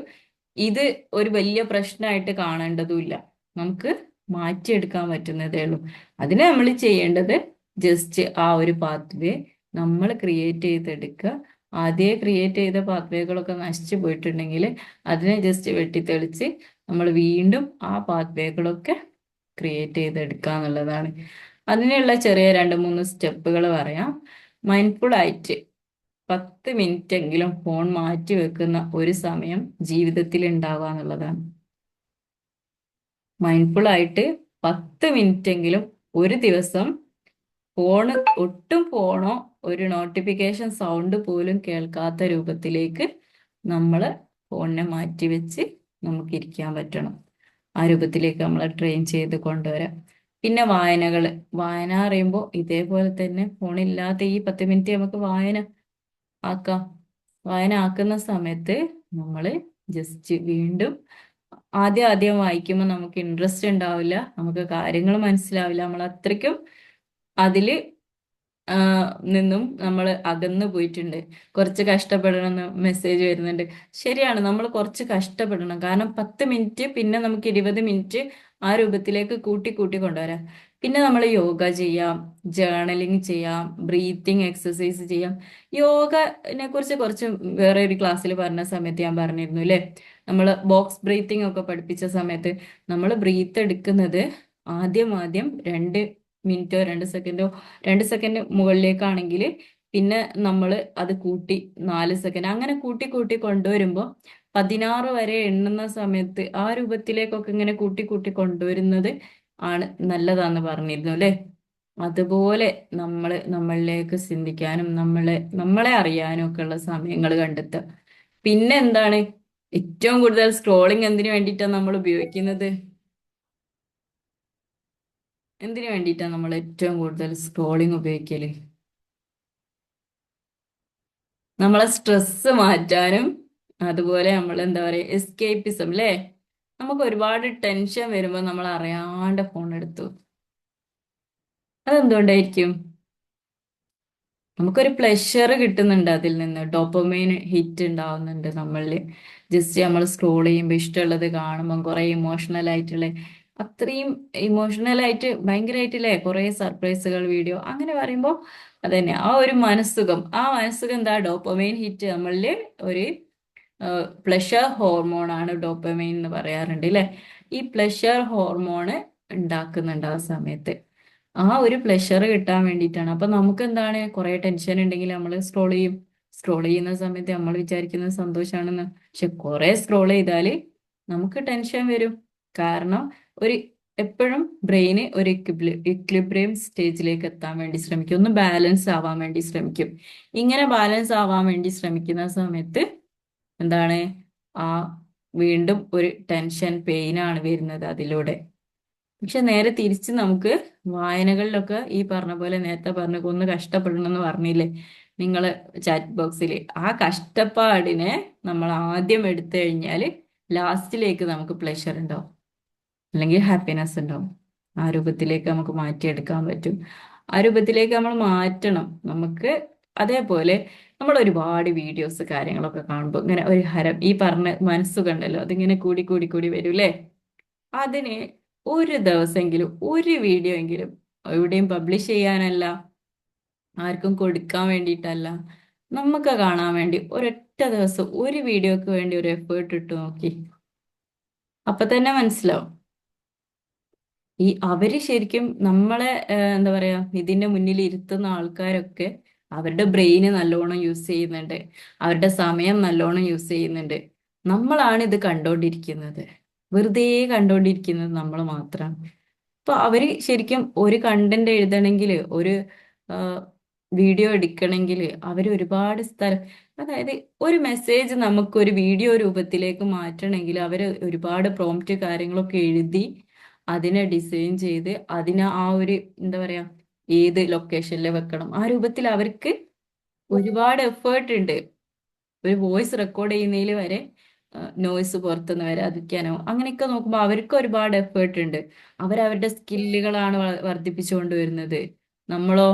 ഇത് ഒരു വലിയ പ്രശ്നമായിട്ട് കാണേണ്ടതുമില്ല. നമുക്ക് മാറ്റിയെടുക്കാൻ പറ്റുന്നതേ ഉള്ളൂ. അതിന് നമ്മൾ ചെയ്യേണ്ടത് ജസ്റ്റ് ആ ഒരു പാത്വേ നമ്മൾ ക്രിയേറ്റ് ചെയ്തെടുക്കുക. ആദ്യം ക്രിയേറ്റ് ചെയ്ത പാത്വേകളൊക്കെ നശിച്ചു പോയിട്ടുണ്ടെങ്കിൽ അതിനെ ജസ്റ്റ് വെട്ടിത്തെളിച്ച് നമ്മൾ വീണ്ടും ആ പാത്വേകളൊക്കെ ക്രിയേറ്റ് ചെയ്തെടുക്കുക എന്നുള്ളതാണ്. അതിനുള്ള ചെറിയ 2-3 സ്റ്റെപ്പുകൾ പറയാം. മൈൻഡ്ഫുൾ ആയിട്ട് 10 മിനിറ്റ് എങ്കിലും ഫോൺ മാറ്റി വെക്കുന്ന ഒരു സമയം ജീവിതത്തിൽ ഉണ്ടാവുക എന്നുള്ളതാണ്. മൈൻഡ്ഫുൾ ആയിട്ട് 10 മിനിറ്റ് എങ്കിലും ഒരു ദിവസം ഫോണ്, ഒട്ടും ഫോണോ ഒരു നോട്ടിഫിക്കേഷൻ സൗണ്ട് പോലും കേൾക്കാത്ത രൂപത്തിലേക്ക് നമ്മൾ ഫോണിനെ മാറ്റി വെച്ച് നമുക്ക് ഇരിക്കാൻ പറ്റണം. ആ രൂപത്തിലേക്ക് നമ്മളെ ട്രെയിൻ ചെയ്ത് കൊണ്ടുവരാം. പിന്നെ വായന അറിയുമ്പോൾ ഇതേപോലെ തന്നെ ഫോണില്ലാത്ത ഈ 10 മിനിറ്റ് നമുക്ക് വായന ആക്കാം. വായന ആക്കുന്ന സമയത്ത് നമ്മൾ ജസ്റ്റ് വീണ്ടും ആദ്യം ആദ്യം വായിക്കുമ്പോൾ നമുക്ക് ഇൻട്രസ്റ്റ് ഉണ്ടാവില്ല, നമുക്ക് കാര്യങ്ങൾ മനസ്സിലാവില്ല, നമ്മൾ അത്രയ്ക്കും അതില് ആ, നിന്നും നമ്മൾ അകന്നു പോയിട്ടുണ്ട്. കുറച്ച് കഷ്ടപ്പെടണം എന്ന് മെസ്സേജ് വരുന്നുണ്ട്. ശരിയാണ്, നമ്മൾ കുറച്ച് കഷ്ടപ്പെടണം. കാരണം 10 മിനിറ്റ് പിന്നെ നമുക്ക് 20 മിനിറ്റ് ആ രൂപത്തിലേക്ക് കൂട്ടി കൂട്ടി കൊണ്ടുവരാം. പിന്നെ നമ്മൾ യോഗ ചെയ്യാം, ജേർണലിംഗ് ചെയ്യാം, ബ്രീത്തിങ് എക്സസൈസ് ചെയ്യാം. യോഗനെ കുറിച്ച് കുറച്ച് വേറെ ഒരു ക്ലാസ്സിൽ പറഞ്ഞ സമയത്ത് ഞാൻ പറഞ്ഞിരുന്നു അല്ലേ? നമ്മൾ ബോക്സ് ബ്രീത്തിങ് ഒക്കെ പഠിപ്പിച്ച സമയത്ത് നമ്മൾ ബ്രീത്ത് എടുക്കുന്നത് ആദ്യം ആദ്യം 2 മിനിറ്റോ 2 സെക്കൻഡോ, 2 സെക്കൻഡ് മുകളിലേക്കാണെങ്കിൽ പിന്നെ നമ്മൾ അത് കൂട്ടി 4 സെക്കൻഡ് അങ്ങനെ കൂട്ടി കൂട്ടി കൊണ്ടുവരുമ്പോൾ 16 വരെ എണ്ണുന്ന സമയത്ത് ആ രൂപത്തിലേക്കൊക്കെ ഇങ്ങനെ കൂട്ടി കൂട്ടി കൊണ്ടുവരുന്നത് ആണ് നല്ലതാന്ന് പറഞ്ഞിരുന്നു അല്ലേ? അതുപോലെ നമ്മളിലേക്ക് ചിന്തിക്കാനും നമ്മളെ അറിയാനും ഒക്കെ ഉള്ള സമയങ്ങൾ കണ്ടെത്തുക. പിന്നെ എന്താണ് ഏറ്റവും കൂടുതൽ സ്ക്രോളിംഗ് എന്തിനു വേണ്ടിയിട്ടാണ് നമ്മൾ ഉപയോഗിക്കുന്നത്? എന്തിനു വേണ്ടിയിട്ടാണ് നമ്മൾ ഏറ്റവും കൂടുതൽ സ്ക്രോളിംഗ് ഉപയോഗിക്കല്? നമ്മളെ സ്ട്രെസ് മാറ്റാനും അതുപോലെ നമ്മൾ എന്താ പറയുക, എസ്കേപ്പിസം അല്ലേ? നമുക്ക് ഒരുപാട് ടെൻഷൻ വരുമ്പോൾ നമ്മൾ അറിയാണ്ട് ഫോൺ എടുത്തു. അതെന്തുകൊണ്ടായിരിക്കും? നമുക്കൊരു പ്ലഷർ കിട്ടുന്നുണ്ട്, അതിൽ നിന്ന് ഡോപ്പമൈൻ ഹിറ്റ് ഉണ്ടാവുന്നുണ്ട് നമ്മളിൽ. ജസ്റ്റ് നമ്മൾ സ്ക്രോൾ ചെയ്യുമ്പോൾ ഇഷ്ടമുള്ളത് കാണുമ്പോൾ കുറെ ഇമോഷണൽ ആയിട്ടുള്ള, അത്രയും ഇമോഷണൽ ആയിട്ട് ഭയങ്കരമായിട്ടില്ലേ കുറെ സർപ്രൈസുകൾ വീഡിയോ അങ്ങനെ പറയുമ്പോൾ അതന്നെ ആ ഒരു മനസ്സുഖം, ആ മനസ്സുഖം എന്താ, ഡോപ്പമൈൻ ഹിറ്റ് നമ്മളിൽ ഒരു പ്ലഷർ ഹോർമോൺ ആണ് ഡോപ്പമൈൻ എന്ന് പറയാറുണ്ട് അല്ലെ? ഈ പ്ലഷർ ഹോർമോണ് ഉണ്ടാക്കുന്നുണ്ട് ആ സമയത്ത്. ആ ഒരു പ്ലഷർ കിട്ടാൻ വേണ്ടിയിട്ടാണ്. അപ്പൊ നമുക്ക് എന്താണ്, കുറെ ടെൻഷൻ ഉണ്ടെങ്കിൽ നമ്മൾ സ്ക്രോൾ ചെയ്യും. സ്ക്രോൾ ചെയ്യുന്ന സമയത്ത് നമ്മൾ വിചാരിക്കുന്നത് സന്തോഷാണെന്ന്, പക്ഷെ കുറെ സ്ക്രോൾ ചെയ്താല് നമുക്ക് ടെൻഷൻ വരും. കാരണം ഒരു എപ്പോഴും ബ്രെയിന് ഒരു ഇക്വിലിബ്രിയം സ്റ്റേജിലേക്ക് എത്താൻ വേണ്ടി ശ്രമിക്കും, ഒന്ന് ബാലൻസ് ആവാൻ വേണ്ടി ശ്രമിക്കും. ഇങ്ങനെ ബാലൻസ് ആവാൻ വേണ്ടി ശ്രമിക്കുന്ന സമയത്ത് എന്താണ്, ആ വീണ്ടും ഒരു ടെൻഷൻ പെയിൻ ആണ് വരുന്നത് അതിലൂടെ. പക്ഷെ നേരെ തിരിച്ച് നമുക്ക് വായനകളിലൊക്കെ ഈ പറഞ്ഞ പോലെ നേരത്തെ പറഞ്ഞ ഒന്ന് കഷ്ടപ്പെടണം എന്ന് പറഞ്ഞില്ലേ നിങ്ങള് ചാറ്റ് ബോക്സിൽ, ആ കഷ്ടപ്പാടിനെ നമ്മൾ ആദ്യം എടുത്തു കഴിഞ്ഞാൽ ലാസ്റ്റിലേക്ക് നമുക്ക് പ്ലഷർ ഉണ്ടാവും, അല്ലെങ്കിൽ ഹാപ്പിനെസ് ഉണ്ടാവും. ആ രൂപത്തിലേക്ക് നമുക്ക് മാറ്റിയെടുക്കാൻ പറ്റും. ആ രൂപത്തിലേക്ക് നമ്മൾ മാറ്റണം നമുക്ക്. അതേപോലെ നമ്മൾ ഒരുപാട് വീഡിയോസ് കാര്യങ്ങളൊക്കെ കാണുമ്പോൾ ഇങ്ങനെ ഒരു ഹരം, ഈ പറഞ്ഞ മനസ്സുകണ്ടല്ലോ അതിങ്ങനെ കൂടി കൂടി കൂടി വരും അല്ലേ? അതിന് ഒരു ദിവസമെങ്കിലും ഒരു വീഡിയോ എങ്കിലും എവിടെയും പബ്ലിഷ് ചെയ്യാനല്ല, ആർക്കും കൊടുക്കാൻ വേണ്ടിയിട്ടല്ല, നമുക്ക് കാണാൻ വേണ്ടി ഒരൊറ്റ ദിവസം ഒരു വീഡിയോക്ക് വേണ്ടി ഒരു എഫേർട്ട് ഇട്ട് നോക്കി, അപ്പൊ തന്നെ മനസ്സിലാവും. അവര് ശരിക്കും നമ്മളെ എന്താ പറയാ, ഇതിന്റെ മുന്നിൽ ഇരുത്തുന്ന ആൾക്കാരൊക്കെ അവരുടെ ബ്രെയിന് നല്ലോണം യൂസ് ചെയ്യുന്നുണ്ട്, അവരുടെ സമയം നല്ലോണം യൂസ് ചെയ്യുന്നുണ്ട്. നമ്മളാണ് ഇത് കണ്ടോണ്ടിരിക്കുന്നത്, വെറുതെ കണ്ടോണ്ടിരിക്കുന്നത് നമ്മൾ മാത്രമാണ്. അപ്പൊ അവര് ശരിക്കും ഒരു കണ്ടന്റ് എഴുതണമെങ്കിൽ, ഒരു വീഡിയോ എടുക്കണമെങ്കിൽ അവര് ഒരുപാട് സ്ഥലം, അതായത് ഒരു മെസ്സേജ് നമുക്ക് ഒരു വീഡിയോ രൂപത്തിലേക്ക് മാറ്റണമെങ്കിൽ അവര് ഒരുപാട് പ്രോംപ്റ്റ് കാര്യങ്ങളൊക്കെ എഴുതി അതിനെ ഡിസൈൻ ചെയ്ത് അതിനെ ആ ഒരു എന്താ പറയാ ഏത് ലൊക്കേഷനിൽ വെക്കണം ആ രൂപത്തിൽ അവർക്ക് ഒരുപാട് എഫേർട്ട് ഉണ്ട്. ഒരു വോയിസ് റെക്കോർഡ് ചെയ്യുന്നതിൽ വരെ നോയ്സ് പുറത്തുനിന്ന് വരാതിരിക്കാനോ അങ്ങനെയൊക്കെ നോക്കുമ്പോൾ അവർക്ക് ഒരുപാട് എഫേർട്ട് ഉണ്ട്. അവരവരുടെ സ്കില്ലുകളാണ് വർദ്ധിപ്പിച്ചുകൊണ്ട് വരുന്നത്. നമ്മളോ,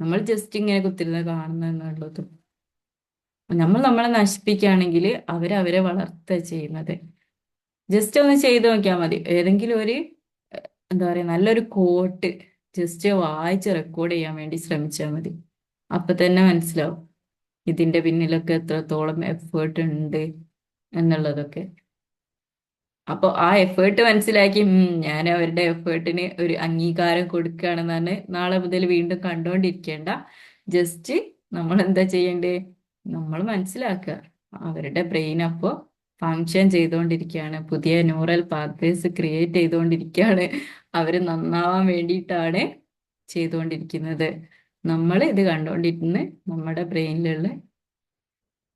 നമ്മൾ ജസ്റ്റ് ഇങ്ങനെ കുത്തിരുന്ന് കാണുന്നുള്ളതും. നമ്മൾ നമ്മളെ നശിപ്പിക്കുകയാണെങ്കിൽ അവരവരെ വളർത്തുക ചെയ്യുന്നത്. ജസ്റ്റ് ഒന്ന് ചെയ്ത് നോക്കിയാൽ മതി. ഏതെങ്കിലും ഒരു എന്താ പറയാ നല്ലൊരു കോട്ട് ജസ്റ്റ് വായിച്ച് റെക്കോർഡ് ചെയ്യാൻ വേണ്ടി ശ്രമിച്ചാൽ മതി. അപ്പൊ തന്നെ മനസ്സിലാവും ഇതിന്റെ പിന്നിലൊക്കെ എത്രത്തോളം എഫേർട്ട് ഉണ്ട് എന്നുള്ളതൊക്കെ. അപ്പോൾ ആ എഫേർട്ട് മനസ്സിലാക്കി ഞാൻ അവരുടെ എഫേർട്ടിന് ഒരു അംഗീകാരം കൊടുക്കുകയാണെന്നാണ് നാളെ മുതൽ വീണ്ടും കണ്ടുകൊണ്ടിരിക്കേണ്ട. ജസ്റ്റ് നമ്മൾ എന്താ ചെയ്യണ്ടേ? നമ്മൾ മനസ്സിലാക്കുക അവരുടെ ബ്രെയിൻ അപ്പോൾ ഫങ്ഷൻ ചെയ്തുകൊണ്ടിരിക്കുകയാണ്, പുതിയ ന്യൂറൽ പാത്വേസ് ക്രിയേറ്റ് ചെയ്തുകൊണ്ടിരിക്കുകയാണ്, അവർ നന്നാവാൻ വേണ്ടിയിട്ടാണ് ചെയ്തുകൊണ്ടിരിക്കുന്നത്. നമ്മൾ ഇത് കണ്ടുകൊണ്ടിരുന്ന് നമ്മുടെ ബ്രെയിനിലുള്ള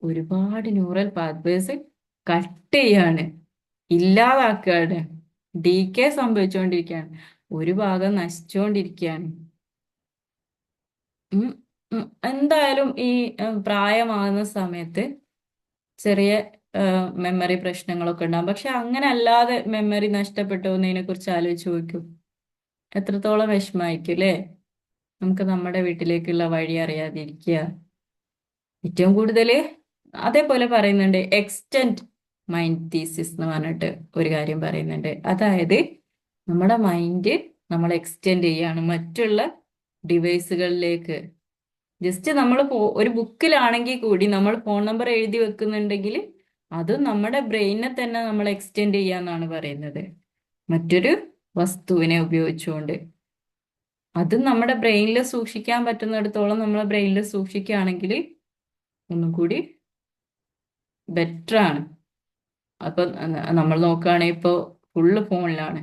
ഒരുപാട് ന്യൂറൽ പാത്വേസ് കട്ട് ചെയ്യാണ്, ഇല്ലാതാക്കുകയാണ്, ഡീകേ സംഭവിച്ചുകൊണ്ടിരിക്കുകയാണ്, ഒരു ഭാഗം നശിച്ചുകൊണ്ടിരിക്കുകയാണ്. ഉം, എന്തായാലും ഈ പ്രായമാകുന്ന സമയത്ത് ചെറിയ മെമ്മറി പ്രശ്നങ്ങളൊക്കെ ഉണ്ടാകും. പക്ഷെ അങ്ങനെ അല്ലാതെ മെമ്മറി നഷ്ടപ്പെട്ടു പോകുന്നതിനെ കുറിച്ച് ആലോചിച്ച് നോക്കൂ, എത്രത്തോളം വിഷമായിരിക്കും അല്ലേ? നമുക്ക് നമ്മുടെ വീട്ടിലേക്കുള്ള വഴി അറിയാതിരിക്കുക, ഏറ്റവും കൂടുതൽ. അതേപോലെ പറയുന്നുണ്ട് എക്സ്റ്റെൻഡ് മൈൻഡ് തീസിസ് എന്ന് പറഞ്ഞിട്ട് ഒരു കാര്യം പറയുന്നുണ്ട്. അതായത് നമ്മുടെ മൈൻഡ് നമ്മൾ എക്സ്റ്റെൻഡ് ചെയ്യാണ് മറ്റുള്ള ഡിവൈസുകളിലേക്ക്. ജസ്റ്റ് നമ്മൾ ഒരു ബുക്കിലാണെങ്കിൽ കൂടി നമ്മൾ ഫോൺ നമ്പർ എഴുതി വെക്കുന്നുണ്ടെങ്കിൽ അത് നമ്മുടെ ബ്രെയിനെ തന്നെ നമ്മൾ എക്സ്റ്റെൻഡ് ചെയ്യാന്നാണ് പറയുന്നത്, മറ്റൊരു വസ്തുവിനെ ഉപയോഗിച്ചുകൊണ്ട്. അത് നമ്മുടെ ബ്രെയിനിൽ സൂക്ഷിക്കാൻ പറ്റുന്നിടത്തോളം നമ്മളെ ബ്രെയിനിൽ സൂക്ഷിക്കുകയാണെങ്കിൽ ഒന്നും കൂടി ബെറ്റർ ആണ്. അപ്പൊ നമ്മൾ നോക്കുകയാണെങ്കിൽ ഇപ്പോൾ ഫുള്ള് ഫോണിലാണ്.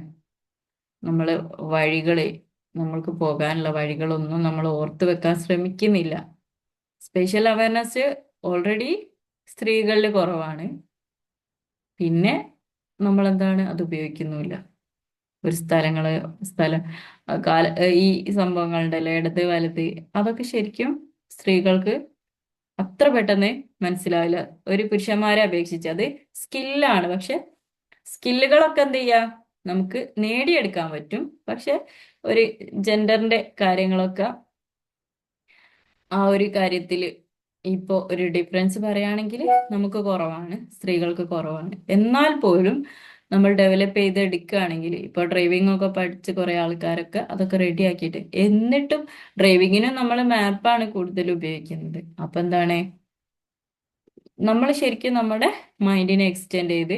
നമ്മൾ വഴികളെ നമ്മൾക്ക് പോകാനുള്ള വഴികളൊന്നും നമ്മൾ ഓർത്ത് വെക്കാൻ ശ്രമിക്കുന്നില്ല. സ്പെഷ്യൽ അവയർനെസ് ഓൾറെഡി സ്ത്രീകളിൽ കുറവാണ്. പിന്നെ നമ്മൾ എന്താണ് അത് ഉപയോഗിക്കുന്നുമില്ല. ഒരു സ്ഥലം കാല ഈ സംഭവങ്ങളുണ്ടല്ലോ, ഇടത് വലത്, അതൊക്കെ ശരിക്കും സ്ത്രീകൾക്ക് അത്ര പെട്ടെന്ന് മനസ്സിലാവില്ല, ഒരു പുരുഷന്മാരെ അപേക്ഷിച്ച്. അത് സ്കില്ലാണ്. പക്ഷെ സ്കില്ലുകളൊക്കെ എന്ത് ചെയ്യാ, നമുക്ക് നേടിയെടുക്കാൻ പറ്റും. പക്ഷെ ഒരു ജെൻഡറിന്റെ കാര്യങ്ങളൊക്കെ ആ ഒരു കാര്യത്തിൽ ഇപ്പോൾ ഒരു ഡിഫറൻസ് പറയുകയാണെങ്കിൽ നമുക്ക് കുറവാണ്, സ്ത്രീകൾക്ക് കുറവാണ്. എന്നാൽ പോലും നമ്മൾ ഡെവലപ്പ് ചെയ്തെടുക്കുകയാണെങ്കിൽ, ഇപ്പോൾ ഡ്രൈവിംഗ് ഒക്കെ പഠിച്ച് കുറേ ആൾക്കാരൊക്കെ അതൊക്കെ റെഡി ആക്കിയിട്ട്, എന്നിട്ടും ഡ്രൈവിങ്ങിന് നമ്മൾ മാപ്പാണ് കൂടുതൽ ഉപയോഗിക്കുന്നത്. അപ്പം എന്താണ്, നമ്മൾ ശരിക്കും നമ്മുടെ മൈൻഡിനെ എക്സ്റ്റെൻഡ് ചെയ്ത്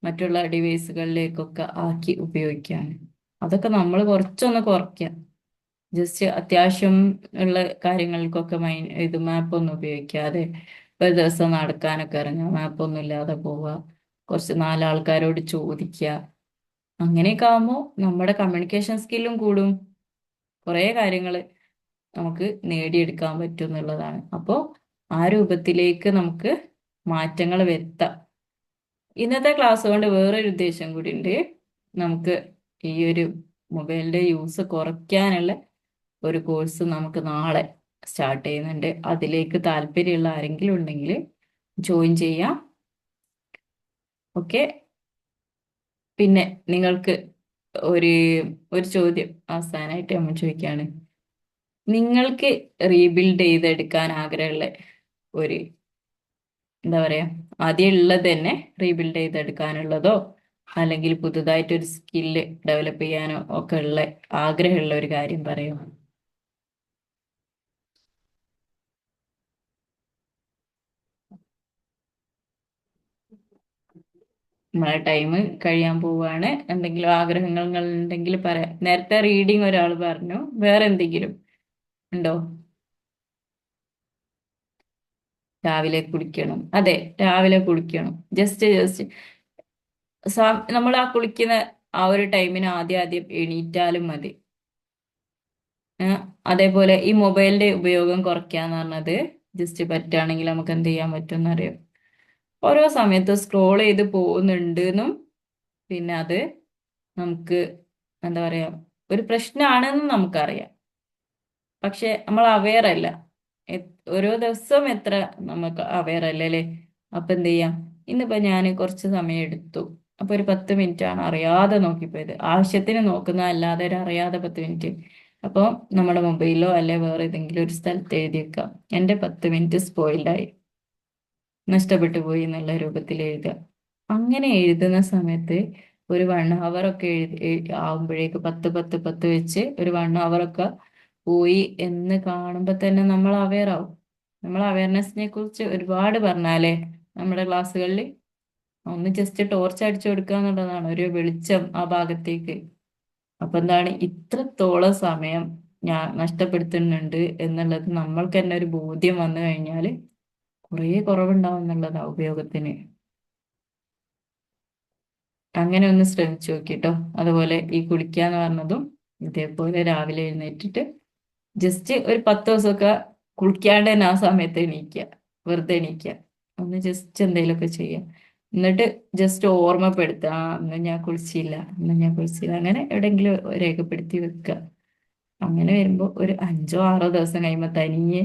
മറ്റുള്ള ഡിവൈസുകളിലേക്കൊക്കെ ആക്കി ഉപയോഗിക്കുകയാണ്. അതൊക്കെ നമ്മൾ കുറച്ചൊന്ന് കുറയ്ക്കാം. ജസ്റ്റ് അത്യാവശ്യം ഉള്ള കാര്യങ്ങൾക്കൊക്കെ ഇത് മാപ്പൊന്നും ഉപയോഗിക്കാതെ ഒരു ദിവസം നടക്കാനൊക്കെ ഇറങ്ങുക, മാപ്പൊന്നും ഇല്ലാതെ പോവുക, കുറച്ച് നാലാൾക്കാരോട് ചോദിക്കുക. അങ്ങനെയൊക്കെ ആകുമ്പോൾ നമ്മുടെ കമ്മ്യൂണിക്കേഷൻ സ്കില്ലും കൂടും, കുറേ കാര്യങ്ങൾ നമുക്ക് നേടിയെടുക്കാൻ പറ്റും എന്നുള്ളതാണ്. അപ്പോൾ ആ രൂപത്തിലേക്ക് നമുക്ക് മാറ്റങ്ങൾ വരുത്താം. ഇന്നത്തെ ക്ലാസ് കൊണ്ട് വേറൊരു ഉദ്ദേശം കൂടി ഉണ്ട്. നമുക്ക് ഈ ഒരു മൊബൈലിന്റെ യൂസ് കുറയ്ക്കാനുള്ള ഒരു കോഴ്സ് നമുക്ക് നാളെ സ്റ്റാർട്ട് ചെയ്യുന്നുണ്ട്. അതിലേക്ക് താല്പര്യമുള്ള ആരെങ്കിലും ഉണ്ടെങ്കിൽ ജോയിൻ ചെയ്യാം. ഓക്കെ. പിന്നെ നിങ്ങൾക്ക് ഒരു ഒരു ചോദ്യം അവസാനമായിട്ട് നമ്മൾ ചോദിക്കുകയാണ്, നിങ്ങൾക്ക് റീബിൽഡ് ചെയ്തെടുക്കാൻ ആഗ്രഹമുള്ള ഒരു, എന്താ പറയാ, ആദ്യം ഉള്ളത് തന്നെ റീബിൽഡ് ചെയ്തെടുക്കാനുള്ളതോ അല്ലെങ്കിൽ പുതുതായിട്ട് ഒരു സ്കില്ല് ഡെവലപ്പ് ചെയ്യാനോ ഒക്കെ ഉള്ള ആഗ്രഹമുള്ള ഒരു കാര്യം പറയും. നമ്മളെ ടൈം കഴിയാൻ പോവുകയാണ്. എന്തെങ്കിലും ആഗ്രഹങ്ങൾ ഉണ്ടെങ്കിൽ പറയാം. നേരത്തെ റീഡിങ് ഒരാൾ പറഞ്ഞു, വേറെ എന്തെങ്കിലും ഉണ്ടോ? രാവിലെ കുളിക്കണം, അതെ, രാവിലെ കുളിക്കണം. ജസ്റ്റ് നമ്മൾ ആ കുളിക്കുന്ന ആ ഒരു ടൈമിന് ആദ്യം ആദ്യം എണീറ്റാലും മതി. ഏഹ് അതേപോലെ ഈ മൊബൈലിന്റെ ഉപയോഗം കുറയ്ക്കാന്ന് പറഞ്ഞത് ജസ്റ്റ് പറ്റുകയാണെങ്കിൽ നമുക്ക് എന്ത് ചെയ്യാൻ പറ്റും എന്നറിയോ? ഓരോ സമയത്ത് സ്ക്രോൾ ചെയ്ത് പോകുന്നുണ്ട് എന്നും, പിന്നെ അത് നമുക്ക് എന്താ പറയാ ഒരു പ്രശ്നമാണെന്നും നമുക്കറിയാം. പക്ഷെ നമ്മൾ അവെയർ അല്ല. ഓരോ ദിവസവും എത്ര നമുക്ക് അവെയർ അല്ല അല്ലേ? അപ്പൊ എന്ത് ചെയ്യാം? ഇന്നിപ്പോ ഞാൻ കുറച്ച് സമയം എടുത്തു, അപ്പൊ ഒരു 10 മിനിറ്റ് ആണ് അറിയാതെ നോക്കിപ്പോയത്. ആവശ്യത്തിന് നോക്കുന്ന അല്ലാതെ ഒരു അറിയാതെ 10 മിനിറ്റ്. അപ്പോൾ നമ്മുടെ മൊബൈലിലോ അല്ലെ വേറെ ഏതെങ്കിലും ഒരു സ്ഥലത്ത് എഴുതി വെക്കാം, എൻ്റെ 10 മിനിറ്റ് സ്പോയിൽഡായി, നഷ്ടപ്പെട്ടു പോയി എന്നുള്ള രൂപത്തിൽ എഴുതുക. അങ്ങനെ എഴുതുന്ന സമയത്ത് ഒരു 1 അവർ ഒക്കെ ആവുമ്പോഴേക്ക് 10 10 10 വെച്ച് ഒരു 1 അവർ ഒക്കെ പോയി എന്ന് കാണുമ്പോൾ തന്നെ നമ്മൾ അവെയർ ആവും. നമ്മൾ അവയർനെസ്സിനെ കുറിച്ച് ഒരുപാട് പറഞ്ഞാലേ നമ്മുടെ ക്ലാസ്സുകളിൽ. ഒന്ന് ജസ്റ്റ് ടോർച്ച് അടിച്ചു കൊടുക്കുക എന്നുള്ളതാണ്, ഒരു വെളിച്ചം ആ ഭാഗത്തേക്ക്. അപ്പൊ എന്താണ് ഇത്രത്തോളം സമയം ഞാൻ നഷ്ടപ്പെടുത്തുന്നുണ്ട് എന്നുള്ളത് നമ്മൾക്ക് തന്നെ ഒരു ബോധ്യം വന്നു കഴിഞ്ഞാൽ കുറേ കുറവുണ്ടാവും എന്നുള്ളതാ ഉപയോഗത്തിന്. അങ്ങനെ ഒന്ന് ശ്രമിച്ചു നോക്കിട്ടോ. അതുപോലെ ഈ കുളിക്കാന്ന് പറഞ്ഞതും ഇതേപോലെ രാവിലെ എഴുന്നേറ്റിട്ട് ജസ്റ്റ് ഒരു 10 ദിവസമൊക്കെ കുളിക്കാണ്ട് തന്നെ ആ സമയത്ത് എണീക്കുക, വെറുതെ എണീക്കുക, ഒന്ന് ജസ്റ്റ് എന്തെങ്കിലുമൊക്കെ ചെയ്യുക. എന്നിട്ട് ജസ്റ്റ് ഓർമ്മപ്പെടുത്തുക, ആ ഇന്ന് ഞാൻ കുളിച്ചില്ല, ഇന്ന് ഞാൻ കുളിച്ചില്ല, അങ്ങനെ എവിടെയെങ്കിലും രേഖപ്പെടുത്തി വെക്കുക. അങ്ങനെ വരുമ്പോൾ ഒരു 5 6 ദിവസം കഴിയുമ്പോൾ തനിയെ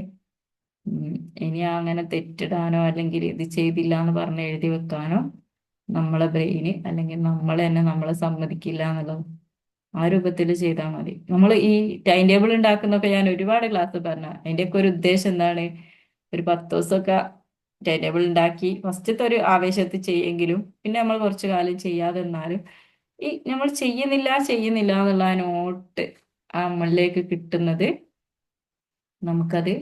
ഉം, ഇനി അങ്ങനെ തെറ്റിടാനോ അല്ലെങ്കിൽ ഇത് ചെയ്തില്ല എന്ന് പറഞ്ഞ് എഴുതി വെക്കാനോ നമ്മളെ ബ്രെയിന് അല്ലെങ്കിൽ നമ്മൾ തന്നെ നമ്മളെ സമ്മതിക്കില്ല എന്നുള്ളത്. ആ രൂപത്തിൽ ചെയ്താൽ മതി. നമ്മൾ ഈ ടൈം ടേബിൾ ഉണ്ടാക്കുന്നൊക്കെ ഞാൻ ഒരുപാട് ക്ലാസ് പറഞ്ഞ അതിന്റെയൊക്കെ ഒരു ഉദ്ദേശം എന്താണ്, ഒരു 10 ദിവസമൊക്കെ ടൈം ടേബിൾ ഉണ്ടാക്കി ഫസ്റ്റത്തെ ഒരു ആവേശത്തിൽ ചെയ്യെങ്കിലും പിന്നെ നമ്മൾ കുറച്ചു കാലം ചെയ്യാതെ നിന്നാലും ഈ നമ്മൾ ചെയ്യുന്നില്ല ചെയ്യുന്നില്ല എന്നുള്ള ആ നോട്ട് നമ്മളിലേക്ക് കിട്ടുന്നത് നമുക്കത്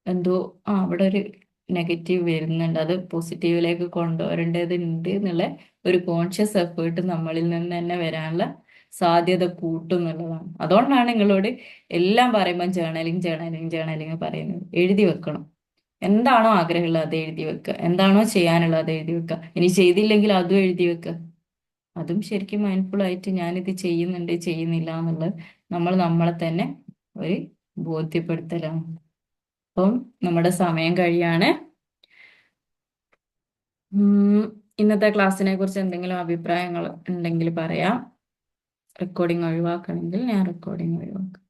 എന്തോ അവിടെ ഒരു നെഗറ്റീവ് വരുന്നുണ്ട്, അത് പോസിറ്റീവിലേക്ക് കൊണ്ടുവരേണ്ടതുണ്ട് എന്നുള്ള ഒരു കോൺഷ്യസ് എഫേർട്ട് നമ്മളിൽ നിന്ന് തന്നെ വരാനുള്ള സാധ്യത കൂട്ടും എന്നുള്ളതാണ്. അതുകൊണ്ടാണ് നിങ്ങളോട് എല്ലാം പറയുമ്പോൾ ജേണലിങ് ജേണലിങ് ജേണലിങ് പറയുന്നത്. എഴുതി വെക്കണം. എന്താണോ ആഗ്രഹമുള്ളത് അത് എഴുതി വെക്കുക, എന്താണോ ചെയ്യാനുള്ളത് അത് എഴുതി വെക്കുക. ഇനി ചെയ്തില്ലെങ്കിൽ അതും എഴുതി വെക്കുക. അതും ശരിക്കും മൈൻഡ്ഫുൾ ആയിട്ട് ഞാനിത് ചെയ്യുന്നുണ്ട് ചെയ്യുന്നില്ല എന്നുള്ളത് നമ്മൾ നമ്മളെ തന്നെ ഒരു ബോധ്യപ്പെടുത്തലാണ്. അപ്പം നമ്മുടെ സമയം കഴിയാണ്. ഇന്നത്തെ ക്ലാസ്സിനെ കുറിച്ച് എന്തെങ്കിലും അഭിപ്രായങ്ങൾ ഉണ്ടെങ്കിൽ പറയാം. റെക്കോർഡിംഗ് ഒഴിവാക്കണമെങ്കിൽ ഞാൻ റെക്കോർഡിംഗ് ഒഴിവാക്കാം.